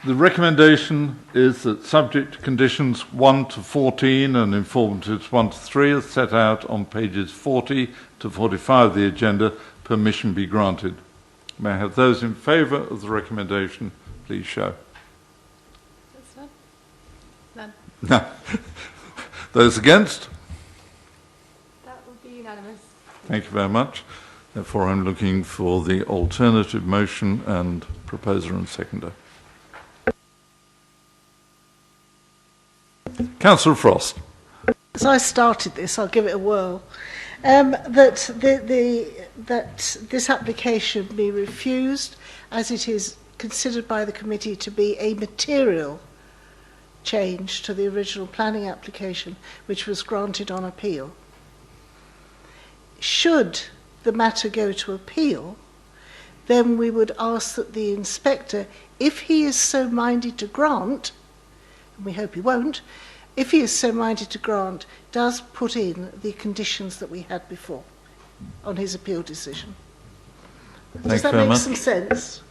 The recommendation is that subject to conditions 1 to 14 and informatives 1 to 3 as set out on pages 40 to 45 of the agenda, permission be granted. May I have those in favour of the recommendation, please show. None. No. Those against? That would be unanimous. Thank you very much. Therefore, I'm looking for the alternative motion and proposer and seconder. Councillor Frost. As I started this, I'll give it a whirl. That this application be refused as it is considered by the committee to be a material change to the original planning application, which was granted on appeal. Should the matter go to appeal, then we would ask that the inspector, if he is so minded to grant, and we hope he won't, if he is so minded to grant, does put in the conditions that we had before on his appeal decision. Does that make some sense?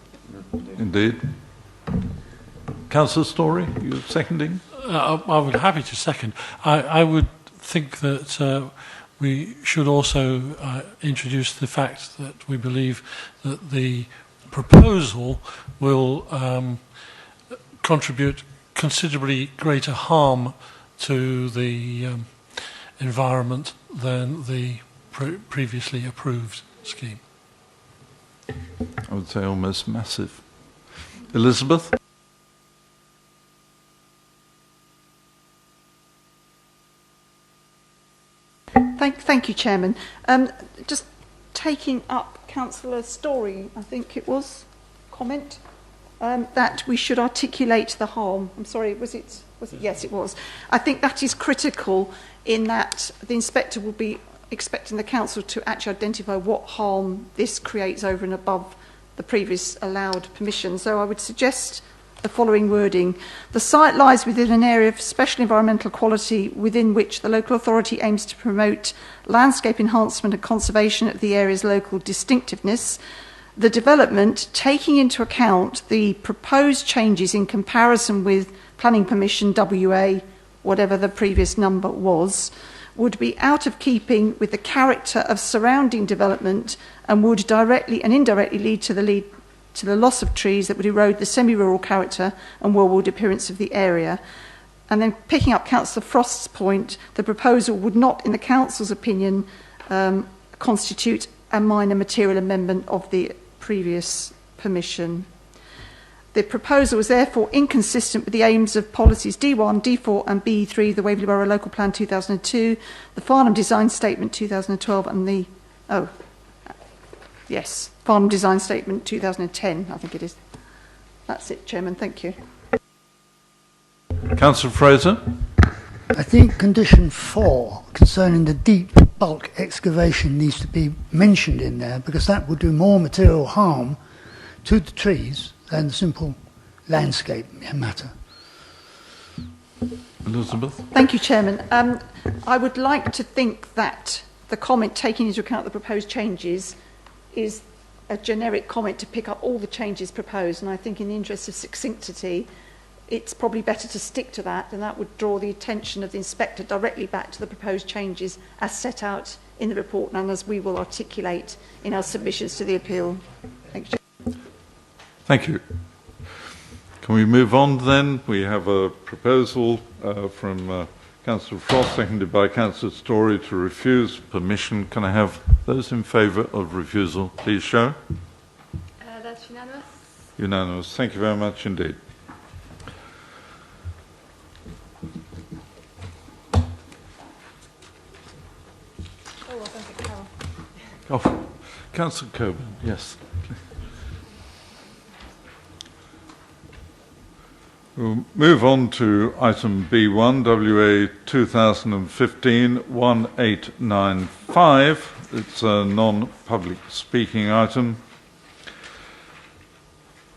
Indeed. Councillor Story, you seconding? I would be happy to second. I would think that we should also introduce the fact that we believe that the proposal will contribute considerably greater harm to the environment than the previously approved scheme. I would say almost massive. Elizabeth? Thank you, Chairman. Just taking up Councillor Story, I think it was, comment, that we should articulate the harm. I'm sorry, was it? Yes, it was. I think that is critical in that the inspector will be expecting the council to actually identify what harm this creates over and above the previous allowed permission. So I would suggest the following wording. The site lies within an area of special environmental quality within which the local authority aims to promote landscape enhancement and conservation of the area's local distinctiveness. The development, taking into account the proposed changes in comparison with planning permission WA, whatever the previous number was, would be out of keeping with the character of surrounding development and would directly and indirectly lead to the loss of trees that would erode the semi-rural character and well-wood appearance of the area. And then picking up Councillor Frost's point, the proposal would not, in the Council's opinion, constitute a minor material amendment of the previous permission. The proposal is therefore inconsistent with the aims of policies D1, D4 and B3, the Waverley Borough Local Plan 2002, the Farnham Design Statement 2012 and the, Farnham Design Statement 2010, I think it is. That's it, Chairman. Thank you. Councillor Fraser. I think condition 4 concerning the deep bulk excavation needs to be mentioned in there because that would do more material harm to the trees than the simple landscape matter. Elizabeth. Thank you, Chairman. I would like to think that the comment taking into account the proposed changes is a generic comment to pick up all the changes proposed, and I think in the interest of succinctity it's probably better to stick to that, and that would draw the attention of the inspector directly back to the proposed changes as set out in the report and as we will articulate in our submissions to the appeal. Thank you. Thank you. Can we move on then? We have a proposal from Councillor Frost, seconded by Councillor Story, to refuse permission. Can I have those in favour of refusal, please show? That's unanimous. Unanimous. Thank you very much indeed. Oh, I think it's Carol. Oh, Councillor Coburn, yes. We'll move on to item B1, WA 2015-1895. It's a non-public speaking item.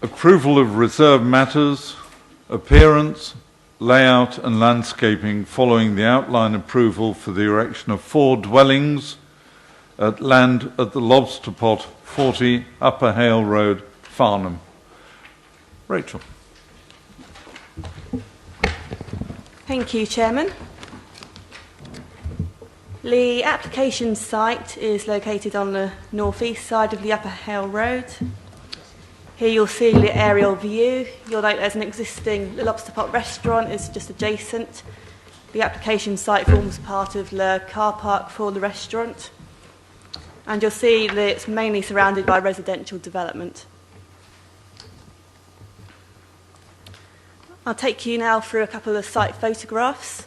Approval of reserved matters, appearance, layout and landscaping following the outline approval for the erection of 4 dwellings at land at the Lobster Pot, 40 Upper Hale Road, Farnham. Rachel. Thank you, Chairman. The application site is located on the north-east side of the Upper Hale Road. Here you'll see the aerial view. You'll note there's an existing Lobster Pot restaurant is just adjacent. The application site forms part of the car park for the restaurant. And you'll see that it's mainly surrounded by residential development. I'll take you now through a couple of site photographs.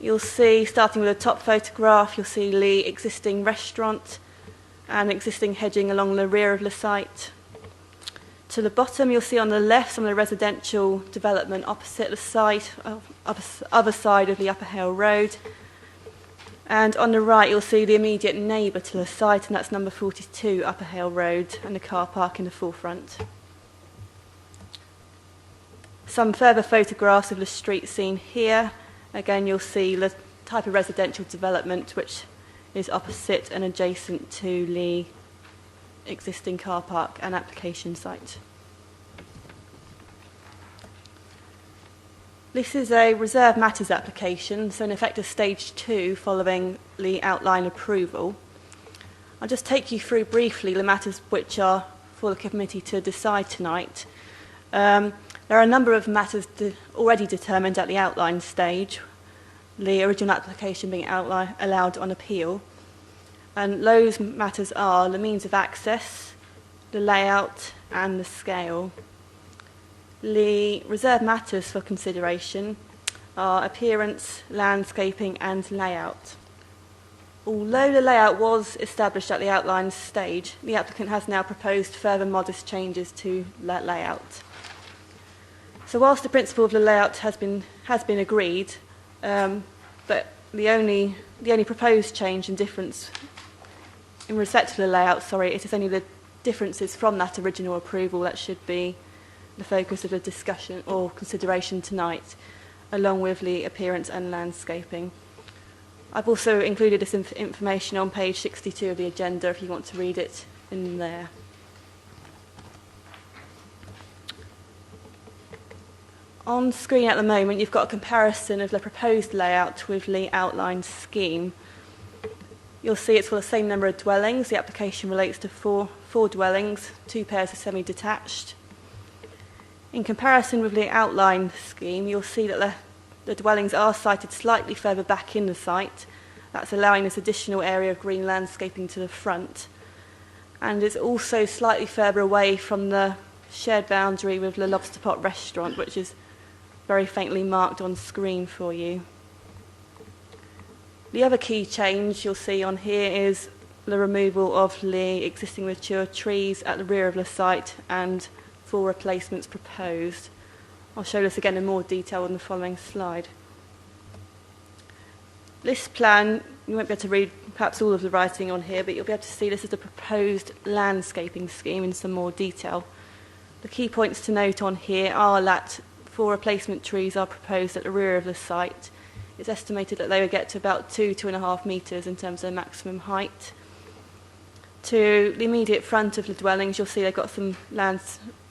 You'll see, starting with the top photograph, you'll see the existing restaurant and existing hedging along the rear of the site. To the bottom, you'll see on the left some of the residential development opposite the site, other side of the Upper Hale Road. And on the right, you'll see the immediate neighbour to the site, and that's number 42 Upper Hale Road, and the car park in the forefront. Some further photographs of the street scene here. Again, you'll see the type of residential development which is opposite and adjacent to the existing car park and application site. This is a reserved matters application, so in effect a stage 2 following the outline approval. I'll just take you through briefly the matters which are for the committee to decide tonight. There are a number of matters already determined at the outline stage, the original application being allowed on appeal. And those matters are the means of access, the layout and the scale. The reserved matters for consideration are appearance, landscaping and layout. Although the layout was established at the outline stage, the applicant has now proposed further modest changes to that layout. So whilst the principle of the layout has been agreed, but the only proposed change and difference in respect to the layout, it is only the differences from that original approval that should be the focus of the discussion or consideration tonight, along with the appearance and landscaping. I've also included this information on page 62 of the agenda if you want to read it in there. On screen at the moment, you've got a comparison of the proposed layout with the outlined scheme. You'll see it's got the same number of dwellings. The application relates to four dwellings, 2 pairs of semi-detached. In comparison with the outline scheme, you'll see that the dwellings are sited slightly further back in the site. That's allowing this additional area of green landscaping to the front. And it's also slightly further away from the shared boundary with the Lobster Pot restaurant, which is very faintly marked on screen for you. The other key change you'll see on here is the removal of the existing mature trees at the rear of the site and 4 replacements proposed. I'll show this again in more detail on the following slide. This plan, you won't be able to read perhaps all of the writing on here, but you'll be able to see this is the proposed landscaping scheme in some more detail. The key points to note on here are that 4 replacement trees are proposed at the rear of the site. It's estimated that they will get to about 2.5 metres in terms of maximum height. To the immediate front of the dwellings, you'll see they've got some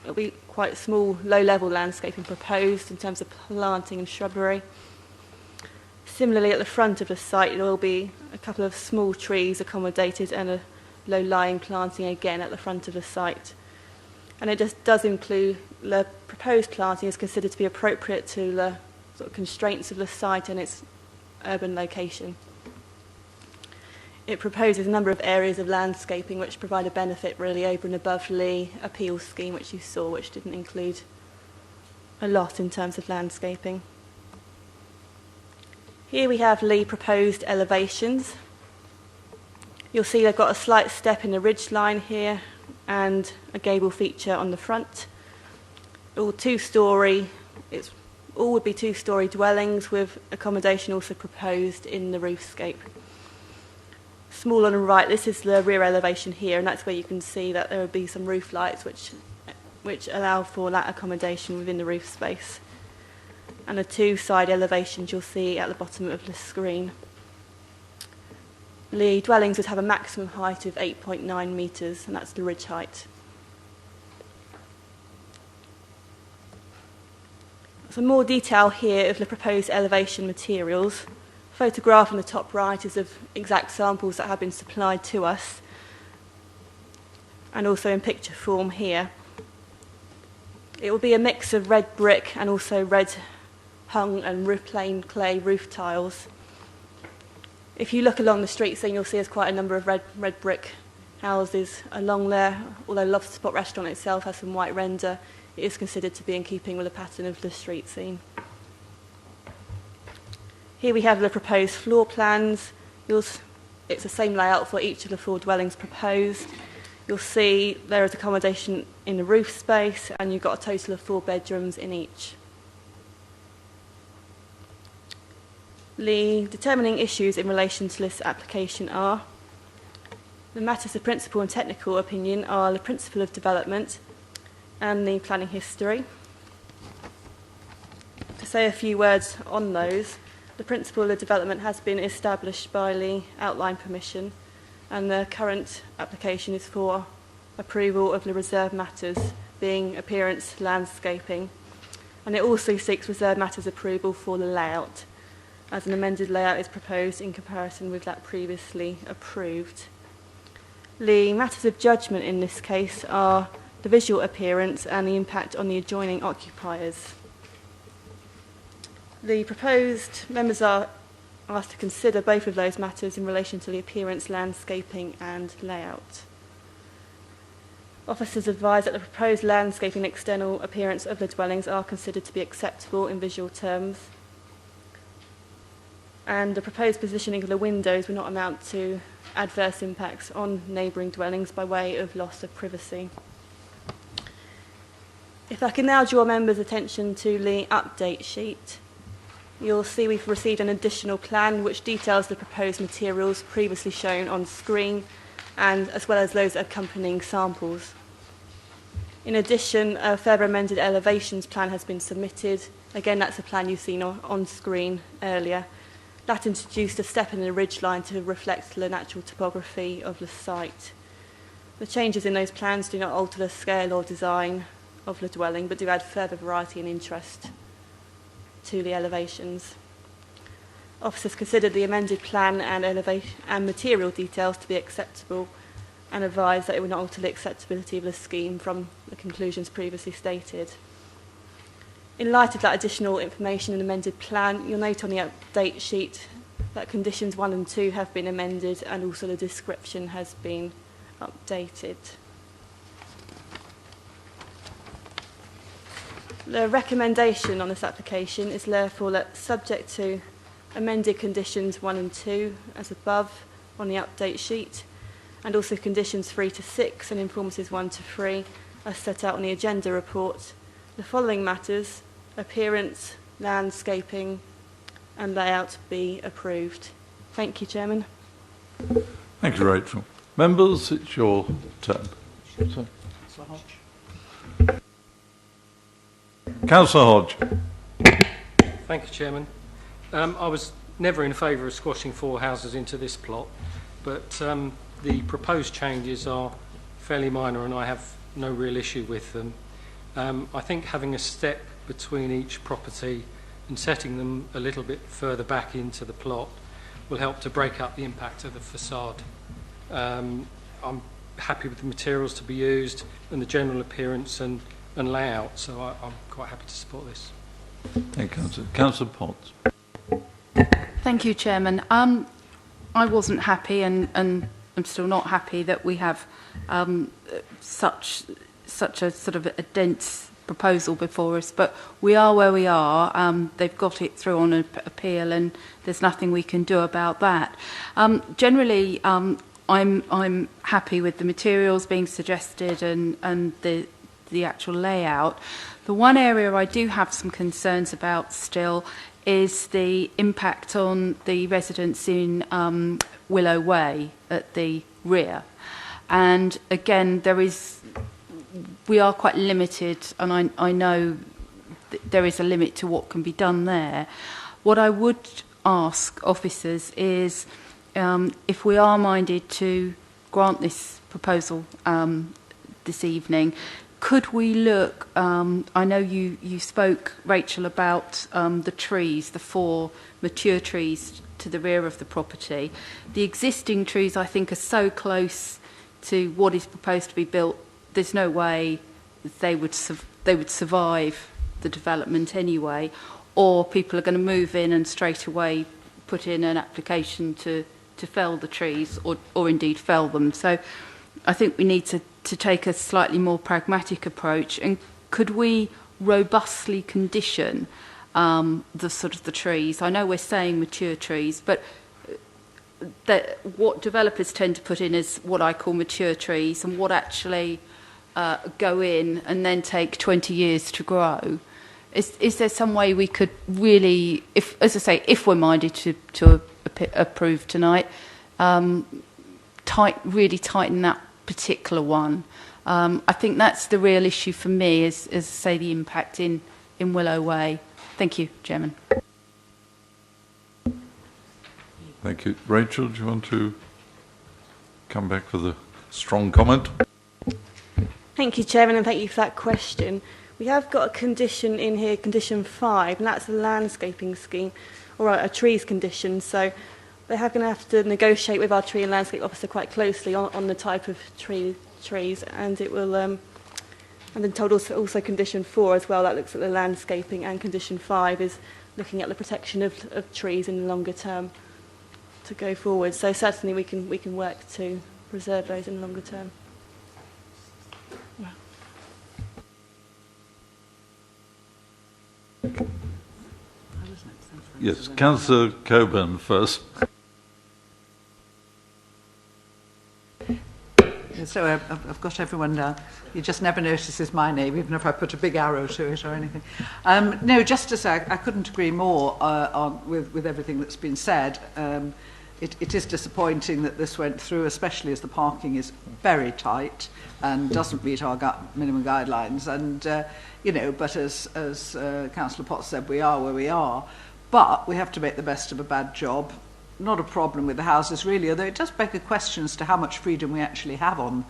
it'll be quite small, low-level landscaping proposed in terms of planting and shrubbery. Similarly, at the front of the site, there will be a couple of small trees accommodated and a low-lying planting again at the front of the site. And it just does include the proposed planting is considered to be appropriate to the sort of constraints of the site and its urban location. It proposes a number of areas of landscaping which provide a benefit really over and above the appeal scheme which you saw, which didn't include a lot in terms of landscaping. Here we have the proposed elevations. You'll see they've got a slight step in the ridge line here and a gable feature on the front. All 2-storey, all would be 2-storey dwellings with accommodation also proposed in the roofscape. Small on the right, this is the rear elevation here, and that's where you can see that there will be some roof lights which allow for that accommodation within the roof space. And the 2 side elevations you'll see at the bottom of the screen. The dwellings would have a maximum height of 8.9 metres, and that's the ridge height. Some more detail here of the proposed elevation materials. Photograph on the top right is of exact samples that have been supplied to us, and also in picture form here. It will be a mix of red brick and also red hung and plain clay roof tiles. If you look along the street scene, you'll see there's quite a number of red brick houses along there. Although Lobster Pot restaurant itself has some white render, it is considered to be in keeping with the pattern of the street scene. Here we have the proposed floor plans. It's the same layout for each of the 4 dwellings proposed. You'll see there is accommodation in the roof space, and you've got a total of 4 bedrooms in each. The determining issues in relation to this application are the matters of principal and technical opinion are the principle of development and the planning history. To say a few words on those, the principle of development has been established by the outline permission, and the current application is for approval of the reserved matters, being appearance, landscaping, and it also seeks reserved matters approval for the layout, as an amended layout is proposed in comparison with that previously approved. The matters of judgment in this case are the visual appearance and the impact on the adjoining occupiers. The proposed members are asked to consider both of those matters in relation to the appearance, landscaping and layout. Officers advise that the proposed landscaping and external appearance of the dwellings are considered to be acceptable in visual terms. and the proposed positioning of the windows will not amount to adverse impacts on neighbouring dwellings by way of loss of privacy. If I can now draw members' attention to the update sheet, you'll see we've received an additional plan which details the proposed materials previously shown on screen, and as well as those accompanying samples. In addition, a further amended elevations plan has been submitted. Again, that's a plan you've seen on screen earlier. That introduced a step in the ridgeline to reflect the natural topography of the site. The changes in those plans do not alter the scale or design of the dwelling, but do add further variety and interest to the elevations. Officers considered the amended plan and elevation and material details to be acceptable, and advised that it would not alter the acceptability of the scheme from the conclusions previously stated. In light of that additional information and amended plan, you'll note on the update sheet that conditions 1 and 2 have been amended, and also the description has been updated. The recommendation on this application is therefore that, subject to amended conditions 1 and 2 as above on the update sheet, and also conditions 3 to 6 and informatives 1 to 3 as set out on the agenda report, the following matters: appearance, landscaping and layout be approved. Thank you, Chairman. Thank you, Rachel. Members, it's your turn. Councillor Hodge. Thank you, Chairman. I was never in favour of squashing 4 houses into this plot, but the proposed changes are fairly minor and I have no real issue with them. I think having a step between each property and setting them a little bit further back into the plot will help to break up the impact of the facade. I'm happy with the materials to be used and the general appearance and layout, so I'm quite happy to support this. Thank you, Councillor. Councillor Potts. Thank you, Chairman. I wasn't happy, and I'm still not happy that we have such a sort of a dense proposal before us, but we are where we are. They've got it through on an appeal, and there's nothing we can do about that. Generally, I'm happy with the materials being suggested and the actual layout. The one area I do have some concerns about still is the impact on the residents in Willow Way at the rear. And again, we are quite limited, and I know there is a limit to what can be done there. What I would ask officers is, if we are minded to grant this proposal this evening, could we look, I know you spoke, Rachel, about the trees, the 4 mature trees to the rear of the property. The existing trees, I think, are so close to what is proposed to be built, there's no way they would survive the development anyway, or people are going to move in and straight away put in an application to fell the trees or indeed fell them. So I think we need to take a slightly more pragmatic approach. And could we robustly condition the trees? I know we're saying mature trees, but what developers tend to put in is what I call mature trees, and what actually go in and then take 20 years to grow. Is there some way we could really, as I say, if we're minded to approve tonight, really tighten that particular one? I think that's the real issue for me, is say the impact in Willow Way. Thank you, Chairman. Thank you. Rachel, do you want to come back with a strong comment? Thank you, Chairman, and thank you for that question. We have got a condition in here, condition 5, and that's a landscaping scheme, or a trees condition. So they're going to have to negotiate with our tree and landscape officer quite closely on the type of trees, and it will. And then told also condition 4 as well. That looks at the landscaping, and condition 5 is looking at the protection of trees in the longer term to go forward. So certainly we can work to preserve those in the longer term. Yes, Councillor Coburn first. So I've got everyone down. You just never notices my name, even if I put a big arrow to it or anything. No, just to say, I couldn't agree more with everything that's been said. It is disappointing that this went through, especially as the parking is very tight and doesn't meet our minimum guidelines. And, but as Councillor Potts said, we are where we are. But we have to make the best of a bad job. Not a problem with the houses, really, although it does beg a question as to how much freedom we actually have on,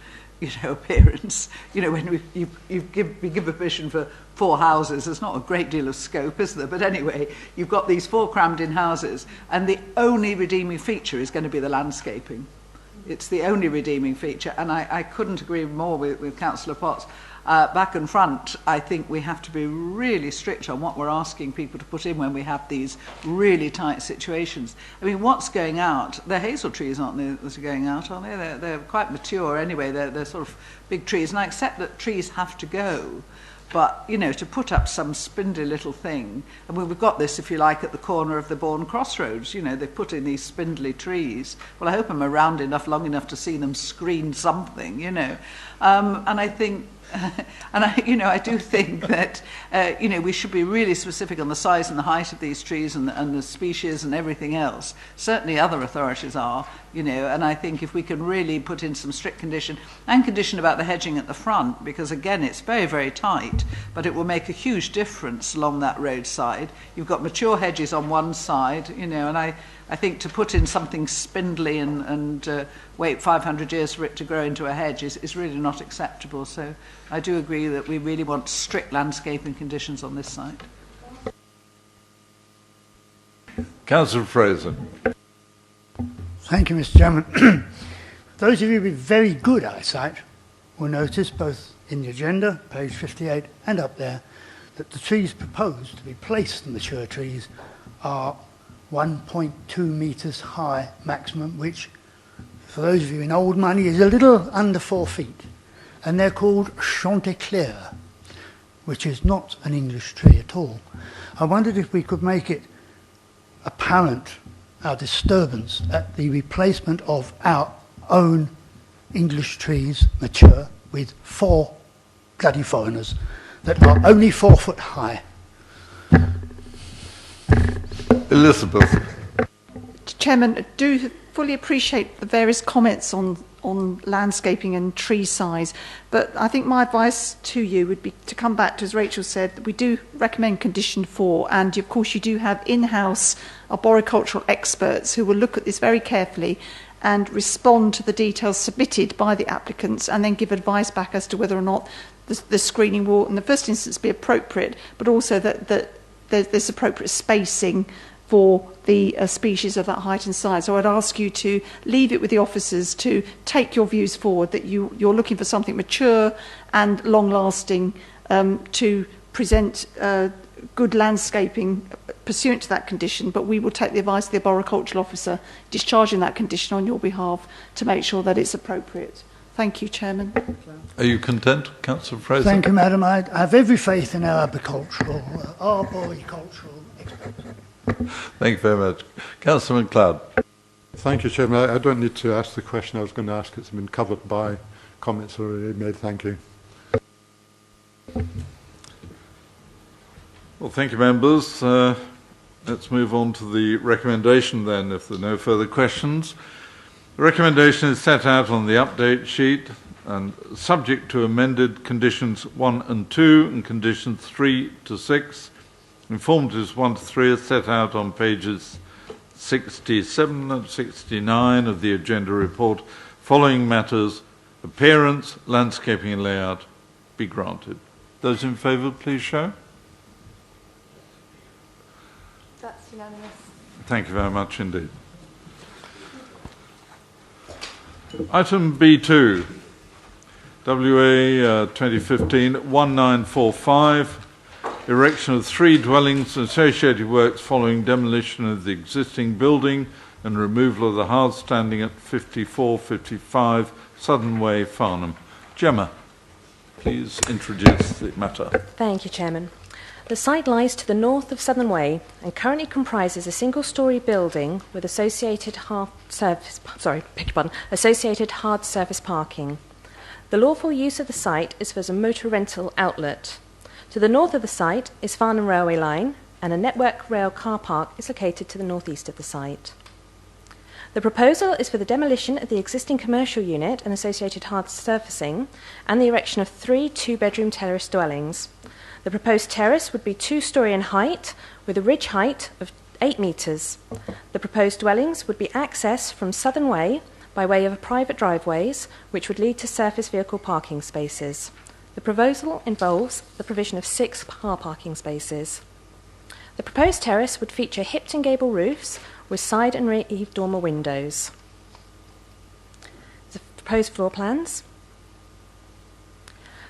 appearance. When we give a permission for 4 houses, there's not a great deal of scope, is there? But anyway, you've got these 4 crammed-in houses, and the only redeeming feature is going to be the landscaping. It's the only redeeming feature, and I couldn't agree more with Councillor Potts. Back and front, I think we have to be really strict on what we're asking people to put in when we have these really tight situations. I mean, what's going out? They're hazel trees, aren't they, that are going out, aren't they? They're quite mature anyway. They're sort of big trees. And I accept that trees have to go. But, to put up some spindly little thing, and we've got this, if you like, at the corner of the Bourne Crossroads, they've put in these spindly trees. Well, I hope I'm around long enough to see them screen something, And I think, I do think that, we should be really specific on the size and the height of these trees and the species and everything else. Certainly other authorities are, and I think if we can really put in some strict condition about the hedging at the front, because again, it's very, very tight, but it will make a huge difference along that roadside. You've got mature hedges on one side, and I think to put in something spindly and wait 500 years for it to grow into a hedge is really not acceptable. So I do agree that we really want strict landscaping conditions on this site. Councillor Fraser. Thank you, Mr. Chairman. Those of you with very good eyesight will notice, both in the agenda, page 58, and up there, that the trees proposed to be placed, the mature trees, are 1.2 metres high maximum, which, for those of you in old money, is a little under 4 feet. And they're called Chanticleer, which is not an English tree at all. I wondered if we could make it apparent, our disturbance at the replacement of our own English trees, mature, with 4 bloody foreigners that are only 4 foot high. Elizabeth. Chairman, I do fully appreciate the various comments on landscaping and tree size, but I think my advice to you would be to come back to, as Rachel said, that we do recommend condition 4, and of course you do have in-house arboricultural experts who will look at this very carefully and respond to the details submitted by the applicants and then give advice back as to whether or not the screening will in the first instance be appropriate, but also that there's appropriate spacing for the species of that height and size. So I'd ask you to leave it with the officers to take your views forward, that you're looking for something mature and long-lasting to present good landscaping pursuant to that condition, but we will take the advice of the arboricultural officer discharging that condition on your behalf to make sure that it's appropriate. Thank you, Chairman. Are you content, Councillor Fraser? Thank you, Madam. I have every faith in our arboricultural experts. Thank you very much. Councillor MacLeod. Thank you, Chairman. I don't need to ask the question I was going to ask. It's been covered by comments already made. Thank you. Well, thank you, members. Let's move on to the recommendation then, if there are no further questions. The recommendation is set out on the update sheet and subject to amended conditions 1 and 2 and conditions 3 to 6. Informatives 1 to 3 are set out on pages 67 and 69 of the agenda report. Following matters, appearance, landscaping and layout be granted. Those in favour, please show. That's unanimous. Thank you very much indeed. Item B2, WA 2015-1945, erection of 3 dwellings and associated works following demolition of the existing building and removal of the hearth standing at 5455 Southern Way, Farnham. Gemma, please introduce the matter. Thank you, Chairman. The site lies to the north of Southern Way and currently comprises a single-storey building with associated hard surface parking. The lawful use of the site is as a motor rental outlet. To the north of the site is Farnham Railway Line, and a Network Rail car park is located to the northeast of the site. The proposal is for the demolition of the existing commercial unit and associated hard surfacing and the erection of 3 two-bedroom terrace dwellings. The proposed terrace would be 2-storey in height with a ridge height of 8 metres. The proposed dwellings would be accessed from Southern Way by way of private driveways, which would lead to surface vehicle parking spaces. The proposal involves the provision of 6 car parking spaces. The proposed terrace would feature hipped and gable roofs with side and rear eave dormer windows. The proposed floor plans.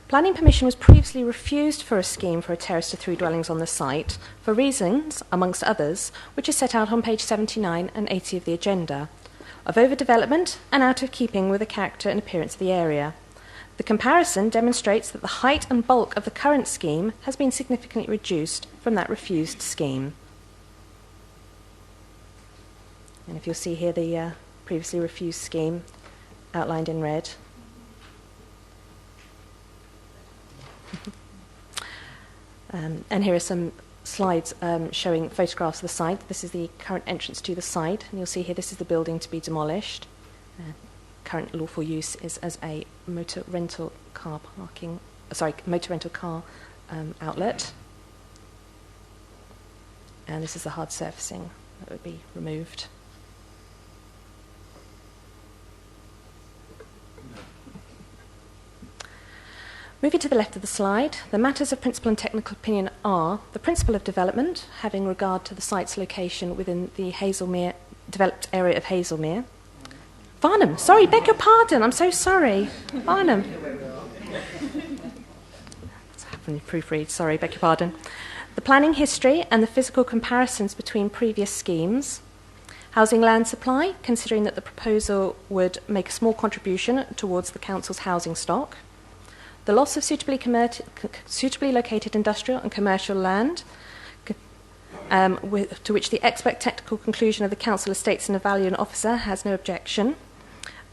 Planning permission was previously refused for a scheme for a terrace to 3 dwellings on the site for reasons, amongst others, which is set out on page 79 and 80 of the agenda, of overdevelopment and out of keeping with the character and appearance of the area. The comparison demonstrates that the height and bulk of the current scheme has been significantly reduced from that refused scheme. And if you'll see here the previously refused scheme outlined in red. And here are some slides showing photographs of the site. This is the current entrance to the site, and you'll see here this is the building to be demolished. Current lawful use is as a motor rental car outlet. And this is the hard surfacing that would be removed. Moving to the left of the slide, the matters of principal and technical opinion are the principle of development, having regard to the site's location within the Hazelmere, developed area of Hazelmere. Farnham, sorry, beg your pardon, I'm so sorry. Farnham. What's happened, proofread, sorry, beg your pardon. The planning history and the physical comparisons between previous schemes. Housing land supply, considering that the proposal would make a small contribution towards the council's housing stock. The loss of suitably located industrial and commercial land, to which the expert technical conclusion of the council estates and evaluation officer has no objection.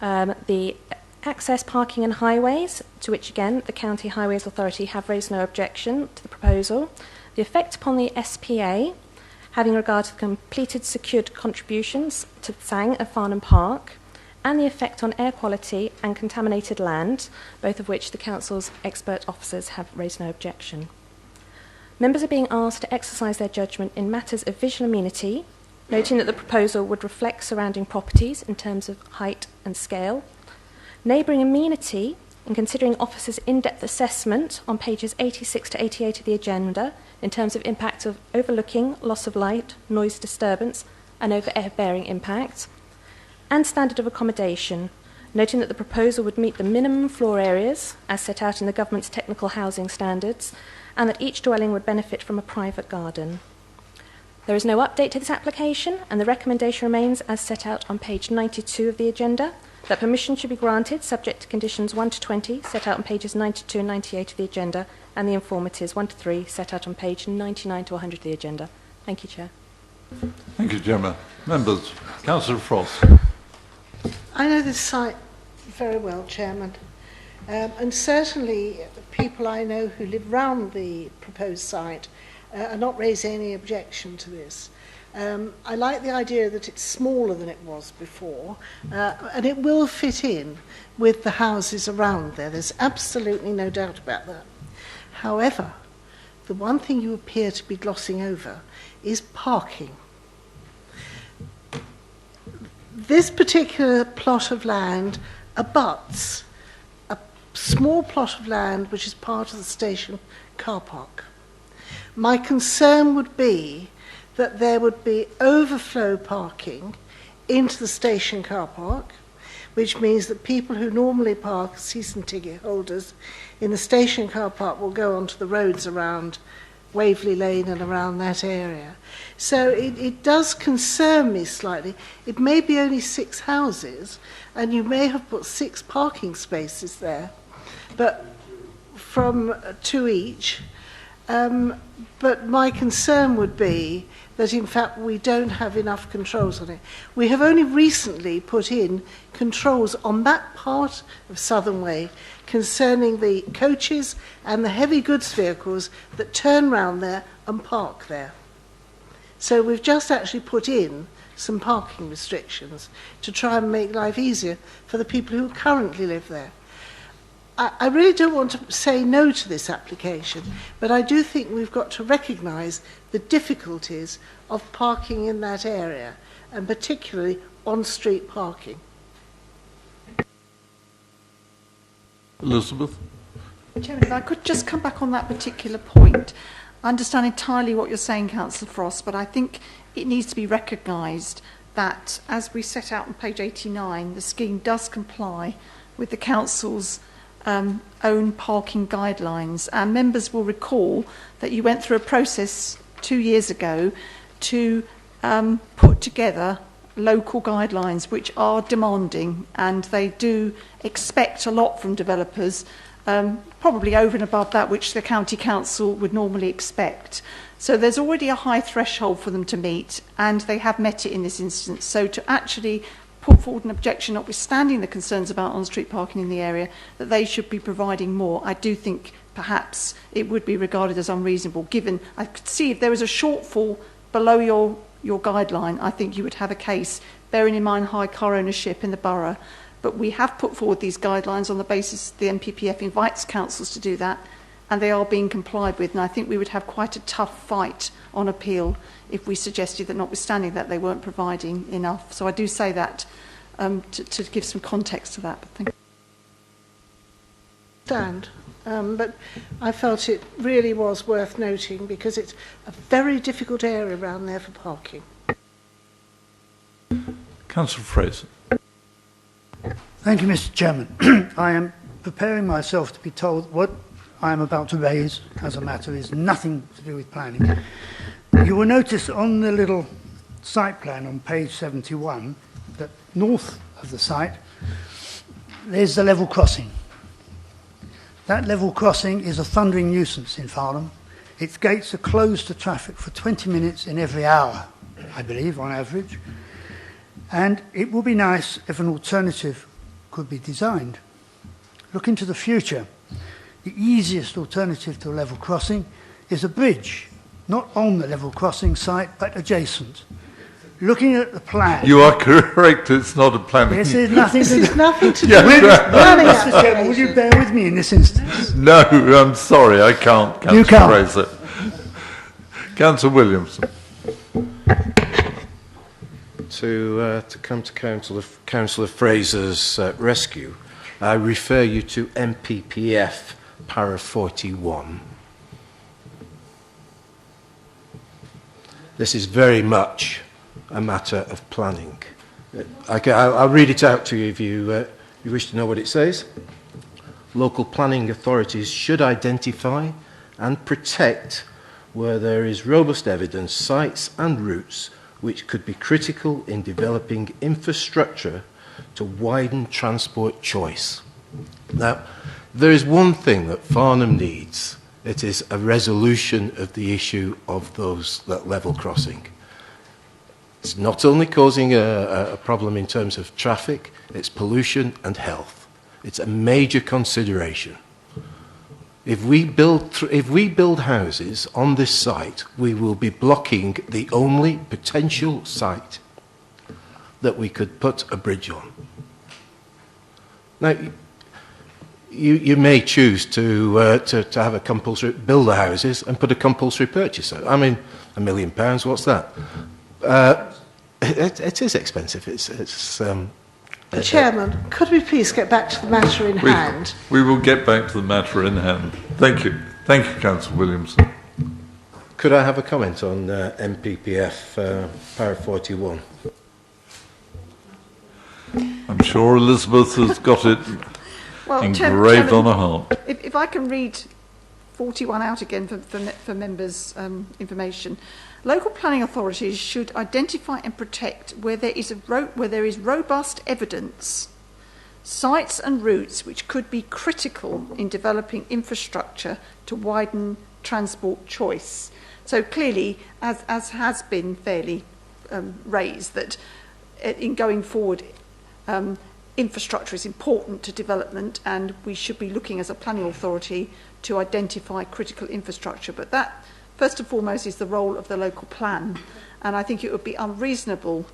The access, parking and highways, to which again the County Highways Authority have raised no objection to the proposal. The effect upon the SPA, having regard to the completed secured contributions to the SANG of Farnham Park, and the effect on air quality and contaminated land, both of which the Council's expert officers have raised no objection. Members are being asked to exercise their judgment in matters of visual amenity, noting that the proposal would reflect surrounding properties in terms of height and scale. Neighbouring amenity, in considering officers' in-depth assessment on pages 86 to 88 of the agenda, in terms of impact of overlooking, loss of light, noise disturbance, and over-air-bearing impact. And standard of accommodation, noting that the proposal would meet the minimum floor areas as set out in the government's technical housing standards, and that each dwelling would benefit from a private garden. There is no update to this application, and the recommendation remains as set out on page 92 of the agenda, that permission should be granted subject to conditions 1 to 20 set out on pages 92 and 98 of the agenda, and the informatives 1 to 3 set out on page 99 to 100 of the agenda. Thank you, Chair. Thank you, Gemma. Members, Councillor Frost. I know this site very well, Chairman, and certainly people I know who live round the proposed site are not raising any objection to this. I like the idea that it's smaller than it was before, and it will fit in with the houses around there. There's absolutely no doubt about that. However, the one thing you appear to be glossing over is parking. This particular plot of land abuts a small plot of land which is part of the station car park. My concern would be that there would be overflow parking into the station car park, which means that people who normally park, season ticket holders, in the station car park will go onto the roads around Waverley Lane and around that area. So it does concern me slightly. It may be only 6 houses, and you may have put 6 parking spaces there, but from 2 each. But my concern would be that in fact we don't have enough controls on it. We have only recently put in controls on that part of Southern Way concerning the coaches and the heavy goods vehicles that turn round there and park there. So we've just actually put in some parking restrictions to try and make life easier for the people who currently live there. I really don't want to say no to this application, but I do think we've got to recognise the difficulties of parking in that area, and particularly on-street parking. Elizabeth? Chairman, if I could just come back on that particular point. I understand entirely what you're saying, Councillor Frost, but I think it needs to be recognised that, as we set out on page 89, the scheme does comply with the Council's own parking guidelines. And members will recall that you went through a process 2 years ago to put together local guidelines which are demanding, and they do expect a lot from developers, probably over and above that which the County Council would normally expect. So there's already a high threshold for them to meet, and they have met it in this instance. So to actually put forward an objection, notwithstanding the concerns about on-street parking in the area, that they should be providing more, I do think perhaps it would be regarded as unreasonable, given I could see if there was a shortfall below your guideline, I think you would have a case, bearing in mind high car ownership in the borough. But we have put forward these guidelines on the basis the NPPF invites councils to do that, and they are being complied with, and I think we would have quite a tough fight on appeal if we suggested that, notwithstanding that, they weren't providing enough. So I do say that to give some context to that. But thank you. But I felt it really was worth noting because it's a very difficult area around there for parking. Councillor Fraser. Thank you, Mr. Chairman. I am preparing myself to be told what I am about to raise as a matter is nothing to do with planning. You will notice on the little site plan on page 71 that north of the site there's the level crossing. That level crossing is a thundering nuisance in Farnham. Its gates are closed to traffic for 20 minutes in every hour, I believe, on average. And it would be nice if an alternative could be designed. Looking to the future, the easiest alternative to a level crossing is a bridge, not on the level crossing site, but adjacent. Looking at the plan... You are correct, it's not a planning... This is nothing to do... This is nothing to do Yeah, with right. planning. Mr. Chairman, would you bear with me in this instance? No, I'm sorry, I can't, You Councillor can't. Fraser. Councillor Williamson. To come to Councillor Fraser's rescue, I refer you to MPPF para 41. This is very much a matter of planning. I'll read it out to you if you wish to know what it says. Local planning authorities should identify and protect where there is robust evidence, sites and routes which could be critical in developing infrastructure to widen transport choice. Now, there is one thing that Farnham needs. It is a resolution of the issue of that level crossing. It's not only causing a problem in terms of traffic, it's pollution and health. It's a major consideration. If we build houses on this site, we will be blocking the only potential site that we could put a bridge on. Now, you may choose to have a compulsory build the houses and put a compulsory purchase. I mean, £1 million. What's that? It is expensive. Chairman, could we please get back to the matter in hand? We will get back to the matter in hand. Thank you. Thank you, Councillor Williamson. Could I have a comment on MPPF para 41? I'm sure Elizabeth has got it engraved on her heart. If I can read 41 out again for members' information. Local planning authorities should identify and protect where there is robust evidence, sites and routes which could be critical in developing infrastructure to widen transport choice. So clearly, as has been fairly raised, that in going forward, infrastructure is important to development, and we should be looking as a planning authority to identify critical infrastructure. But that, first and foremost, is the role of the local plan. And I think it would be unreasonable,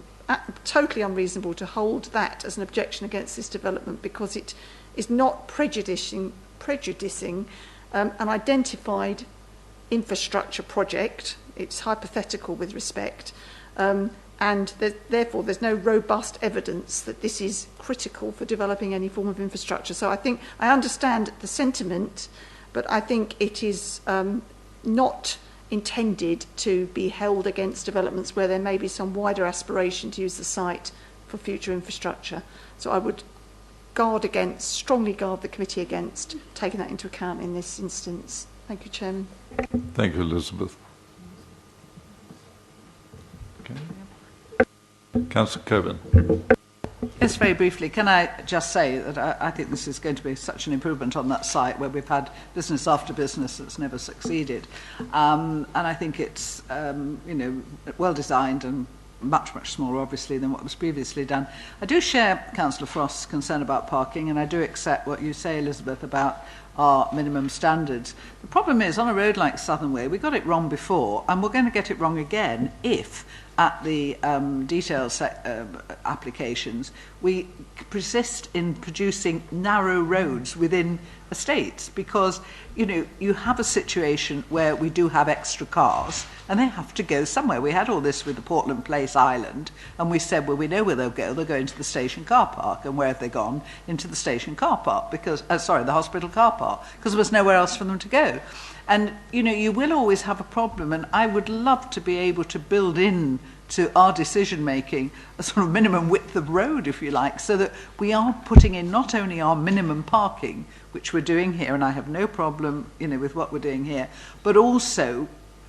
totally unreasonable, to hold that as an objection against this development, because it is not prejudicing an identified infrastructure project. It's hypothetical with respect. And therefore there's no robust evidence that this is critical for developing any form of infrastructure. So I think I understand the sentiment, but I think it is not intended to be held against developments where there may be some wider aspiration to use the site for future infrastructure. So I would strongly guard the committee against taking that into account in this instance. Thank you, Chairman. Thank you, Elizabeth. Okay. Councillor Coburn. Yes, very briefly, can I just say that I think this is going to be such an improvement on that site where we've had business after business that's never succeeded. And I think it's, well designed and much, much smaller, obviously, than what was previously done. I do share Councillor Frost's concern about parking, and I do accept what you say, Elizabeth, about our minimum standards. The problem is, on a road like Southern Way, we got it wrong before, and we're going to get it wrong again if, at the detailed applications, we persist in producing narrow roads within estates, because you have a situation where we do have extra cars and they have to go somewhere. We had all this with the Portland Place Island, and we said, well, we know where they'll go. They'll go into the station car park. And where have they gone? Into the station car park, because the hospital car park, because there was nowhere else for them to go. And you will always have a problem, and I would love to be able to build in to our decision making a sort of minimum width of road, if you like, so that we are putting in not only our minimum parking, which we're doing here, and I have no problem with what we're doing here, but also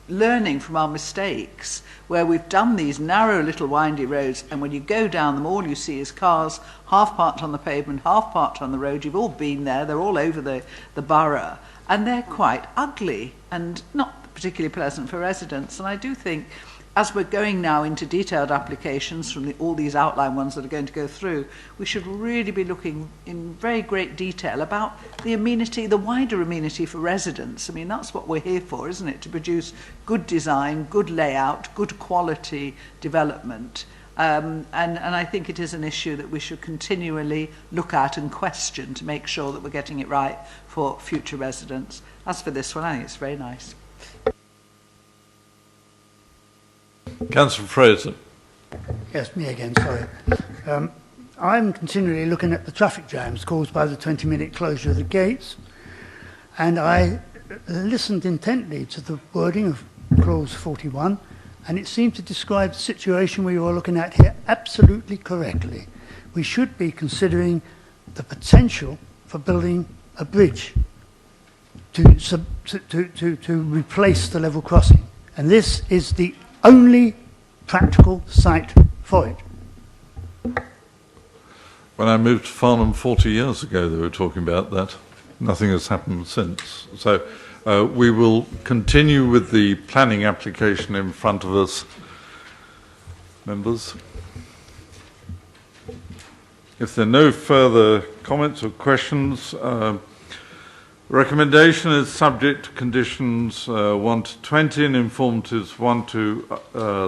learning from our mistakes, where we've done these narrow little windy roads, and when you go down them, all you see is cars half parked on the pavement, half parked on the road. You've all been there. They're all over the borough, and they're quite ugly and not particularly pleasant for residents. And I do think, as we're going now into detailed applications from all these outline ones that are going to go through, we should really be looking in very great detail about the amenity, the wider amenity for residents. I mean, that's what we're here for, isn't it? To produce good design, good layout, good quality development. And I think it is an issue that we should continually look at and question to make sure that we're getting it right for future residents. As for this one, I think it's very nice. Councillor Fraser. Yes, me again, sorry. I'm continually looking at the traffic jams caused by the 20-minute closure of the gates, and I listened intently to the wording of Clause 41, and it seemed to describe the situation we were looking at here absolutely correctly. We should be considering the potential for building a bridge to replace the level crossing, and this is the only practical site for it. When I moved to Farnham 40 years ago, they were talking about that. Nothing has happened since. So we will continue with the planning application in front of us. Members? If there are no further comments or questions, recommendation is subject to conditions 1 to 20 and informatives 1 to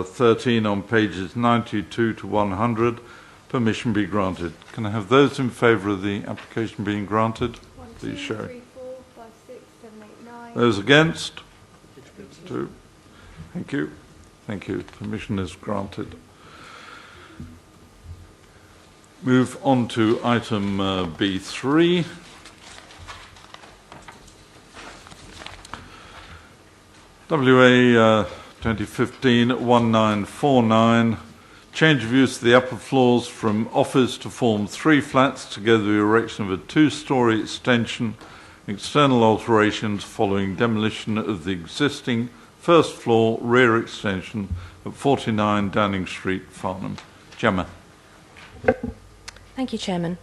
13 on pages 92 to 100. Permission be granted. Can I have those in favour of the application being granted? 1, 2, Please show. 3, 4, 5, 6, 7, 8, 9. Those against? 2. Thank you. Thank you. Permission is granted. Move on to item B3. WA 2015-1949, change of use of the upper floors from office to form 3 flats together with the erection of a 2-storey extension, external alterations following demolition of the existing first floor rear extension at 49 Downing Street, Farnham. Gemma. Thank you, Chairman.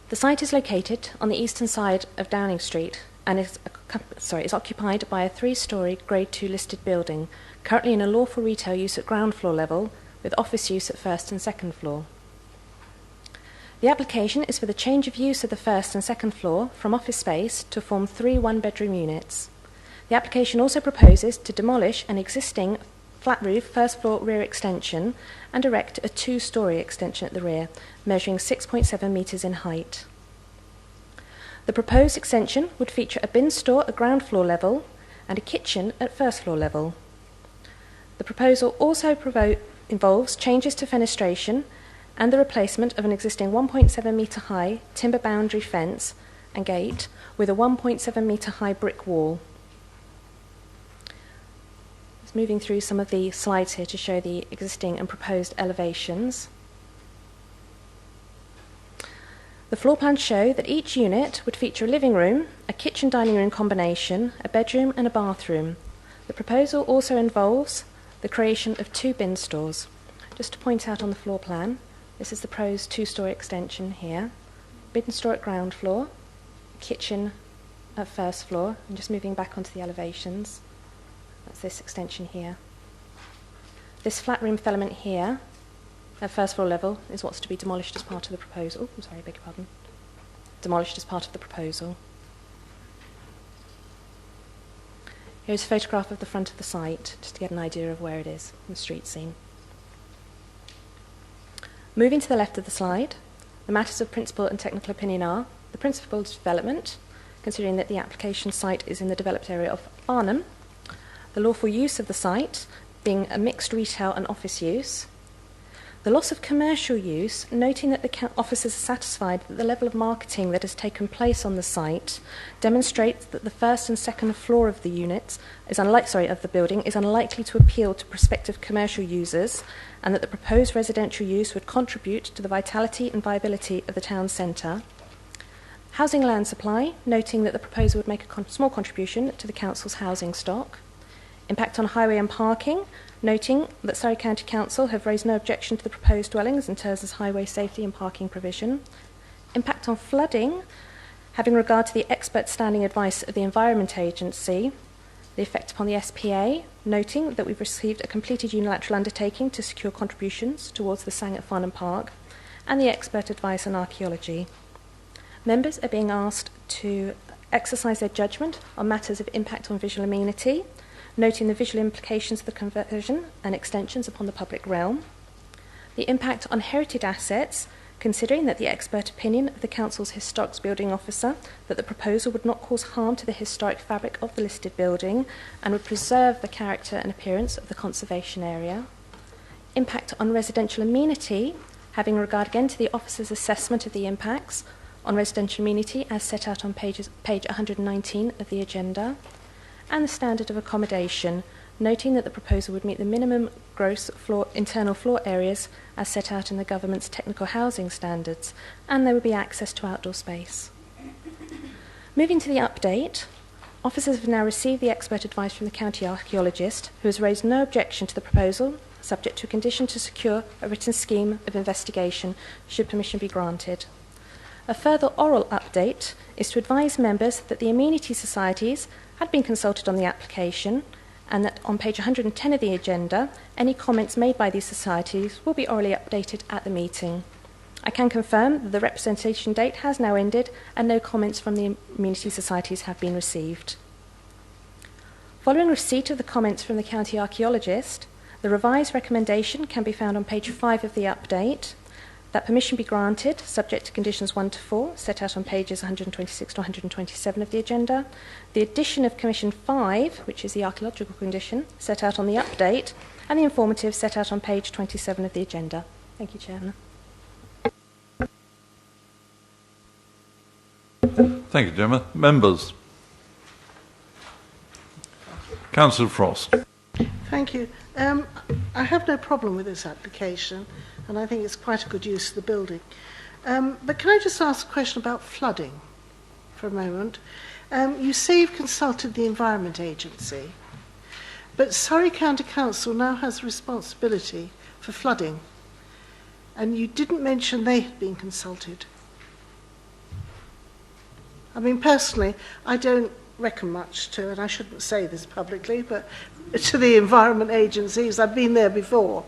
The site is located on the eastern side of Downing Street and is occupied by a 3-storey Grade 2 listed building, currently in a lawful retail use at ground floor level, with office use at first and second floor. The application is for the change of use of the first and second floor from office space to form 3 one-bedroom units. The application also proposes to demolish an existing flat roof first floor rear extension and erect a 2-storey extension at the rear, measuring 6.7 metres in height. The proposed extension would feature a bin store at ground floor level and a kitchen at first floor level. The proposal also involves changes to fenestration and the replacement of an existing 1.7 metre high timber boundary fence and gate with a 1.7 metre high brick wall. Just moving through some of the slides here to show the existing and proposed elevations. The floor plans show that each unit would feature a living room, a kitchen dining room combination, a bedroom and a bathroom. The proposal also involves the creation of 2 bin stores. Just to point out on the floor plan, this is the proposed 2-storey extension here. Bin store at ground floor, kitchen at first floor, and just moving back onto the elevations. That's this extension here. This flat roof element here at first floor level is what's to be demolished as part of the proposal. I'm sorry, beg your pardon. Demolished as part of the proposal. Here's a photograph of the front of the site, just to get an idea of where it is in the street scene. Moving to the left of the slide, the matters of principal and technical opinion are the principal development, considering that the application site is in the developed area of Arnhem, the lawful use of the site being a mixed retail and office use, the loss of commercial use, noting that the officers are satisfied that the level of marketing that has taken place on the site demonstrates that the first and second floor of the units of the building is unlikely to appeal to prospective commercial users, and that the proposed residential use would contribute to the vitality and viability of the town centre. Housing land supply, noting that the proposal would make a small contribution to the council's housing stock. Impact on highway and parking, noting that Surrey County Council have raised no objection to the proposed dwellings in terms of highway safety and parking provision. Impact on flooding, having regard to the expert standing advice of the Environment Agency. The effect upon the SPA, noting that we've received a completed unilateral undertaking to secure contributions towards the Sang at Farnham Park, and the expert advice on archaeology. Members are being asked to exercise their judgment on matters of impact on visual amenity, noting the visual implications of the conversion and extensions upon the public realm, the impact on heritage assets, considering that the expert opinion of the Council's Historics Building Officer that the proposal would not cause harm to the historic fabric of the listed building and would preserve the character and appearance of the conservation area, impact on residential amenity, having regard again to the officer's assessment of the impacts on residential amenity as set out on page 119 of the agenda, and the standard of accommodation, noting that the proposal would meet the minimum gross internal floor areas as set out in the government's technical housing standards, and there would be access to outdoor space. Moving to the update, officers have now received the expert advice from the county archaeologist, who has raised no objection to the proposal, subject to a condition to secure a written scheme of investigation should permission be granted. A further oral update is to advise members that the amenity societies had been consulted on the application, and that on page 110 of the agenda, any comments made by these societies will be orally updated at the meeting. I can confirm that the representation date has now ended and no comments from the amenity societies have been received. Following receipt of the comments from the county archaeologist, the revised recommendation can be found on page 5 of the update, that permission be granted, subject to conditions 1 to 4, set out on pages 126 to 127 of the agenda. The addition of condition 5, which is the archaeological condition, set out on the update, and the informative set out on page 27 of the agenda. Thank you, Chairman. Thank you, Gemma. Members. Councillor Frost. Thank you. I have no problem with this application, and I think it's quite a good use of the building. But can I just ask a question about flooding for a moment? You say you've consulted the Environment Agency, but Surrey County Council now has responsibility for flooding, and you didn't mention they had been consulted. I mean, personally, I don't reckon much to, and I shouldn't say this publicly, but to the environment agencies. I've been there before.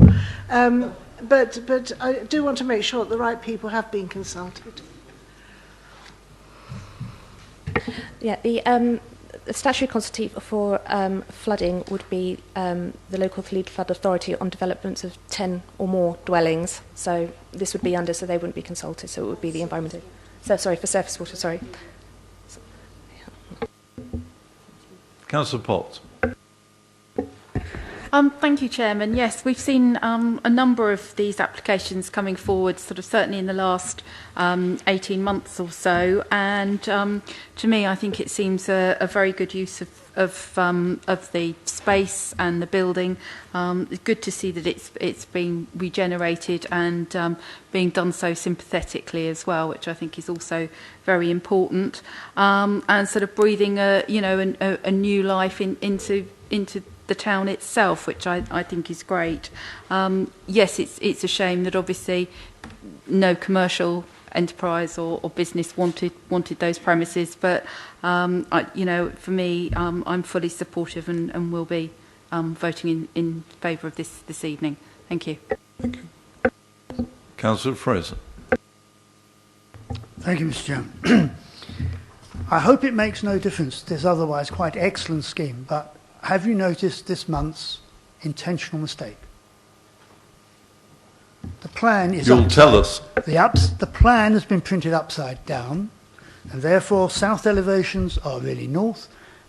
But I do want to make sure that the right people have been consulted. Yeah, the statutory consultee for flooding would be the local lead flood authority on developments of 10 or more dwellings. So this would be under, so they wouldn't be consulted. So it would be the environment. So sorry, for surface water. Sorry. Councillor Potts. Thank you, Chairman. Yes, we've seen a number of these applications coming forward, sort of certainly in the last 18 months or so, and to me, I think it seems a very good use of the space and the building. It's good to see that it's being regenerated and being done so sympathetically as well, which I think is also very important, and sort of breathing a new life into the town itself, which I think is great. Yes, it's a shame that obviously no commercial enterprise or business wanted those premises, but for me, I'm fully supportive and will be voting in favour of this evening. Thank you. Thank you. Councillor Fraser. Thank you, Mr. Chairman. I hope it makes no difference to this otherwise quite excellent scheme, but have you noticed this month's intentional mistake? The plan is... You'll tell us. The plan has been printed upside down, and therefore south elevations are really north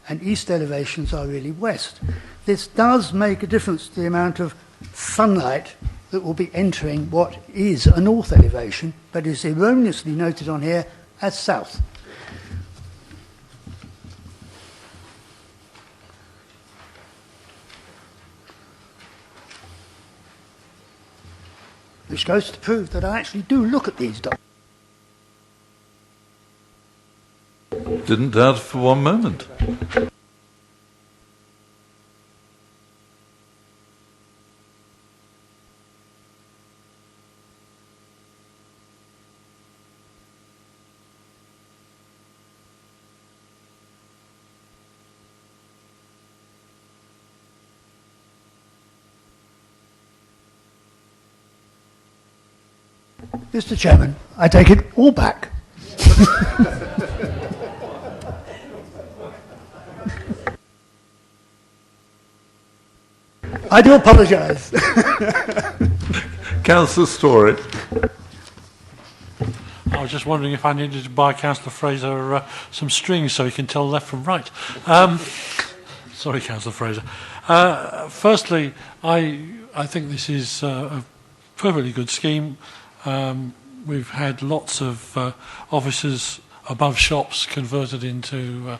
and east elevations are really west. This does make a difference to the amount of sunlight that will be entering what is a north elevation, but is erroneously noted on here as south. Which goes to prove that I actually do look at these documents. Didn't doubt for one moment. Mr. Chairman, I take it all back. I do apologise. Councillor Story. I was just wondering if I needed to buy Councillor Fraser some strings so he can tell left from right. Sorry, Councillor Fraser. Firstly, I think this is a perfectly good scheme. We've had lots of offices above shops converted into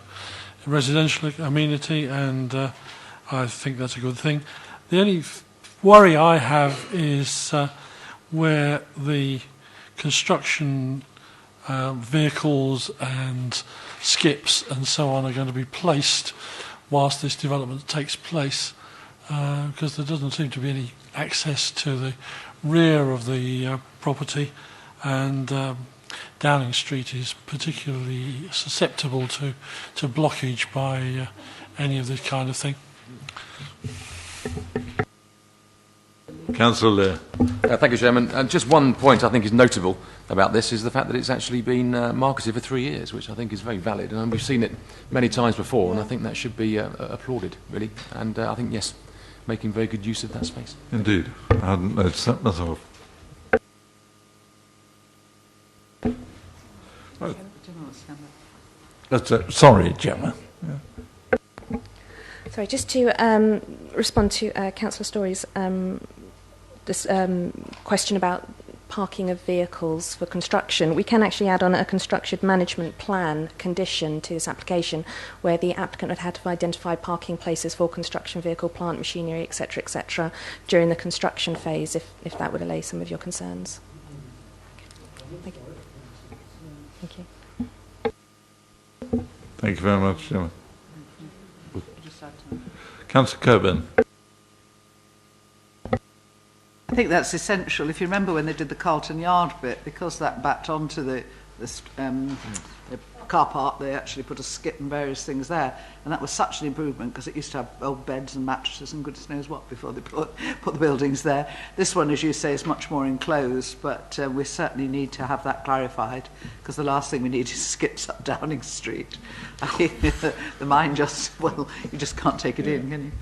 residential amenity, and I think that's a good thing. The only worry I have is where the construction vehicles and skips and so on are going to be placed whilst this development takes place, because there doesn't seem to be any access to the rear of the property, and Downing Street is particularly susceptible to blockage by any of this kind of thing. Councillor Lear. Thank you, Chairman. Just one point I think is notable about this is the fact that it's actually been marketed for 3 years, which I think is very valid, and we've seen it many times before, and I think that should be applauded, really. And I think, yes, making very good use of that space. Indeed. I hadn't noticed that myself. Sorry, Gemma. Yeah. Sorry, just to respond to Councillor Story's this question about parking of vehicles for construction. We can actually add on a construction management plan condition to this application, where the applicant would have to identify parking places for construction vehicle, plant, machinery, etc., during the construction phase, if that would allay some of your concerns. Thank you. Thank you. Thank you very much, Gemma. Councillor Coburn. I think that's essential. If you remember when they did the Carlton Yard bit, because that backed onto the car park, they actually put a skip and various things there. And that was such an improvement because it used to have old beds and mattresses and goodness knows what before they put the buildings there. This one, as you say, is much more enclosed, but we certainly need to have that clarified because the last thing we need is skips up Downing Street. The mind just, well, you just can't take it in, can you?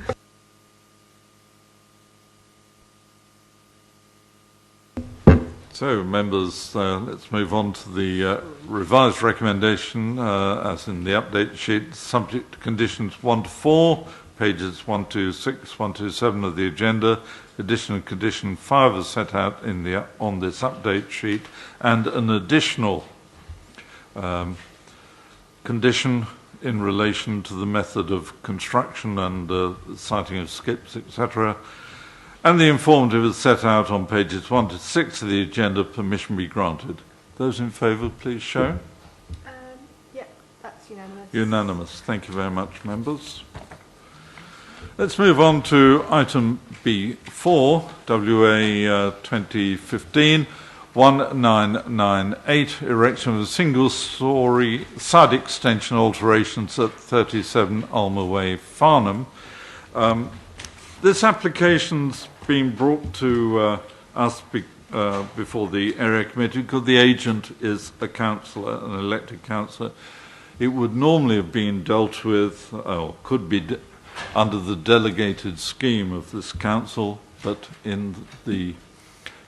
So, members, let's move on to the revised recommendation, as in the update sheet, subject to conditions 1 to 4, pages 126, 127 of the agenda. Additional condition 5 is set out in on this update sheet, and an additional condition in relation to the method of construction and siting of skips, etc. And the informative is set out on pages 1 to 6 of the agenda. Permission be granted. Those in favour, please show. Yeah, that's unanimous. Unanimous. Thank you very much, members. Let's move on to item B4, WA 2015 1998, erection of a single-storey side extension alterations at 37 Alma Way, Farnham. This application's been brought to us before the area committee because the agent is a councillor, an elected councillor. It would normally have been dealt with, or could be under the delegated scheme of this council, but in the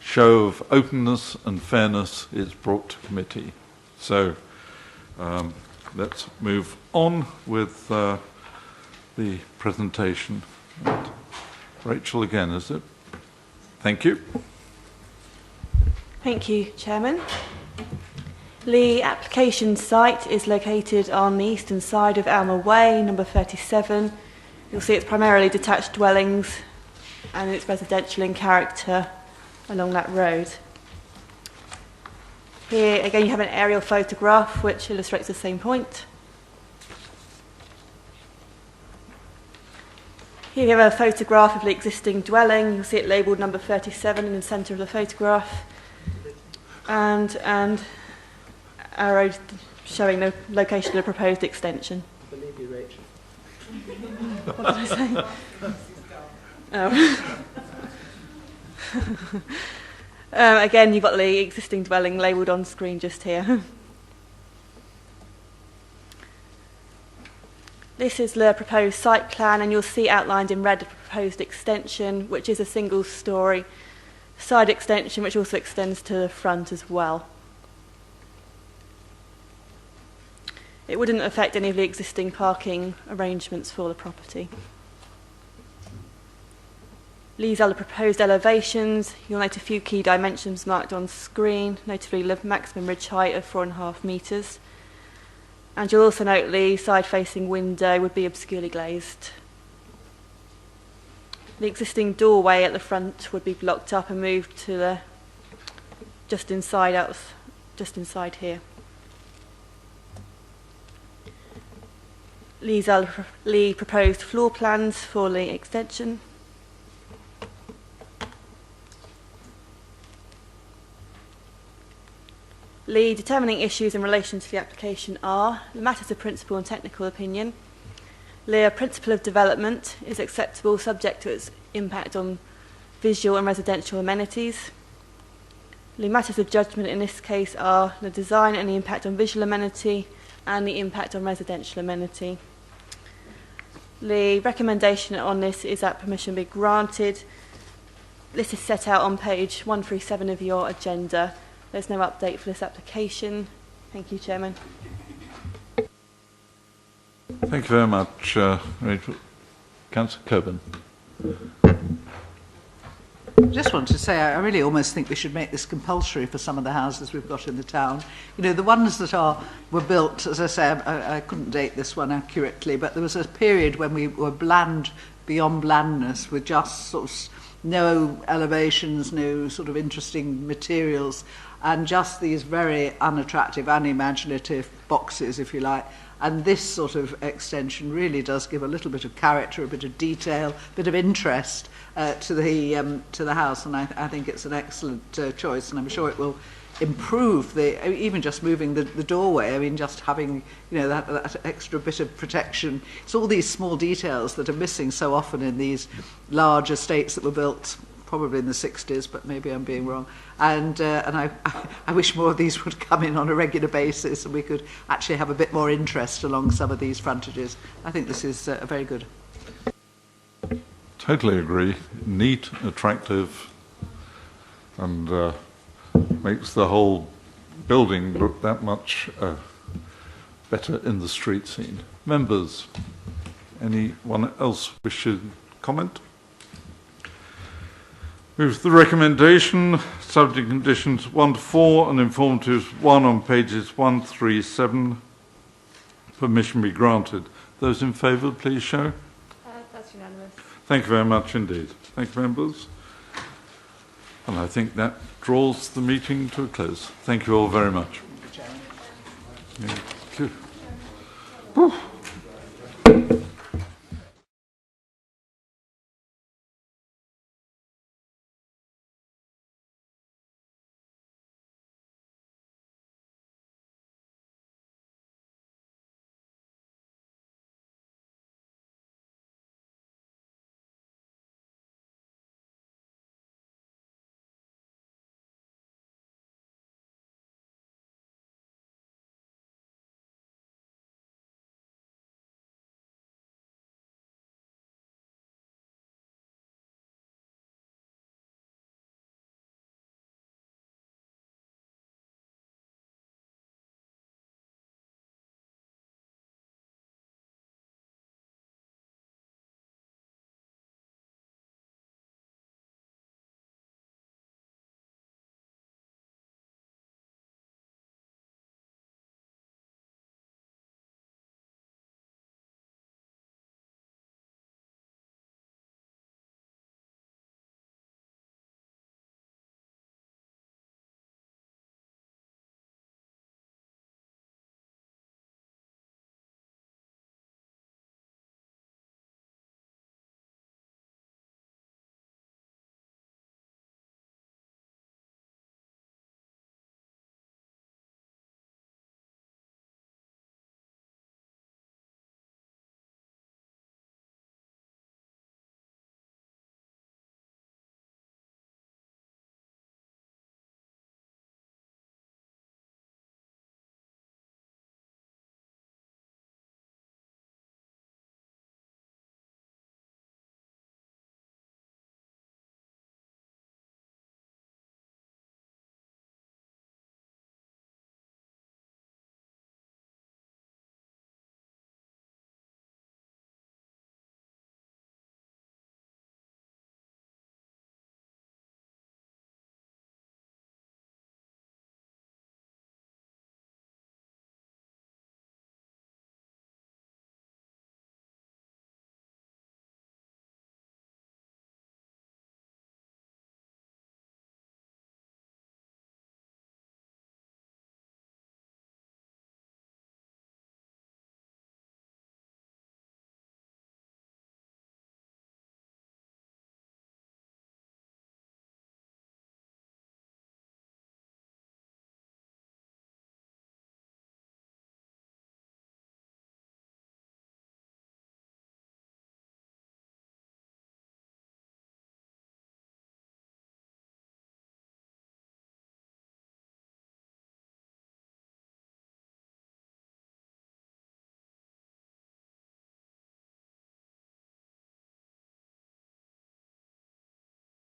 show of openness and fairness, it's brought to committee. So let's move on with the presentation. Rachel again, is it? Thank you. Thank you, Chairman. The application site is located on the eastern side of Alma Way, number 37. You'll see it's primarily detached dwellings and it's residential in character along that road. Here again you have an aerial photograph which illustrates the same point. Here you have a photograph of the existing dwelling. You'll see it labelled number 37 in the centre of the photograph, and arrow showing the location of the proposed extension. I believe you, Rachel. What did I say? Again, you've got the existing dwelling labelled on screen just here. This is the proposed site plan, and you'll see outlined in red the proposed extension, which is a single-storey side extension, which also extends to the front as well. It wouldn't affect any of the existing parking arrangements for the property. These are the proposed elevations. You'll note a few key dimensions marked on screen, notably the maximum ridge height of 4.5 metres. And you'll also note the side-facing window would be obscurely glazed. The existing doorway at the front would be blocked up and moved to the just inside here. These are the proposed floor plans for the extension. The determining issues in relation to the application are the matters of principal and technical opinion. The principle of development is acceptable subject to its impact on visual and residential amenities. The matters of judgment in this case are the design and the impact on visual amenity and the impact on residential amenity. The recommendation on this is that permission be granted. This is set out on page 137 of your agenda. There's no update for this application. Thank you, Chairman. Thank you very much, Rachel. Councillor Coburn. I just want to say I really almost think we should make this compulsory for some of the houses we've got in the town. You know, the ones that were built, as I say, I couldn't date this one accurately, but there was a period when we were bland beyond blandness with just sort of no elevations, no sort of interesting materials, and just these very unattractive, unimaginative boxes, if you like. And this sort of extension really does give a little bit of character, a bit of detail, a bit of interest to the house, and I think it's an excellent choice, and I'm sure it will improve even just moving the doorway. I mean, just having, that extra bit of protection. It's all these small details that are missing so often in these large estates that were built probably in the 60s, but maybe I'm being wrong. And I wish more of these would come in on a regular basis, and we could actually have a bit more interest along some of these frontages. I think this is very good. Totally agree. Neat, attractive, and makes the whole building look that much better in the street scene. Members, anyone else wish to comment? Move to the recommendation, subject conditions 1 to 4 and informatives 1 on pages 137. Permission be granted. Those in favour, please show. That's unanimous. Thank you very much indeed. Thank you, members. And I think that draws the meeting to a close. Thank you all very much. Thank you. Whew.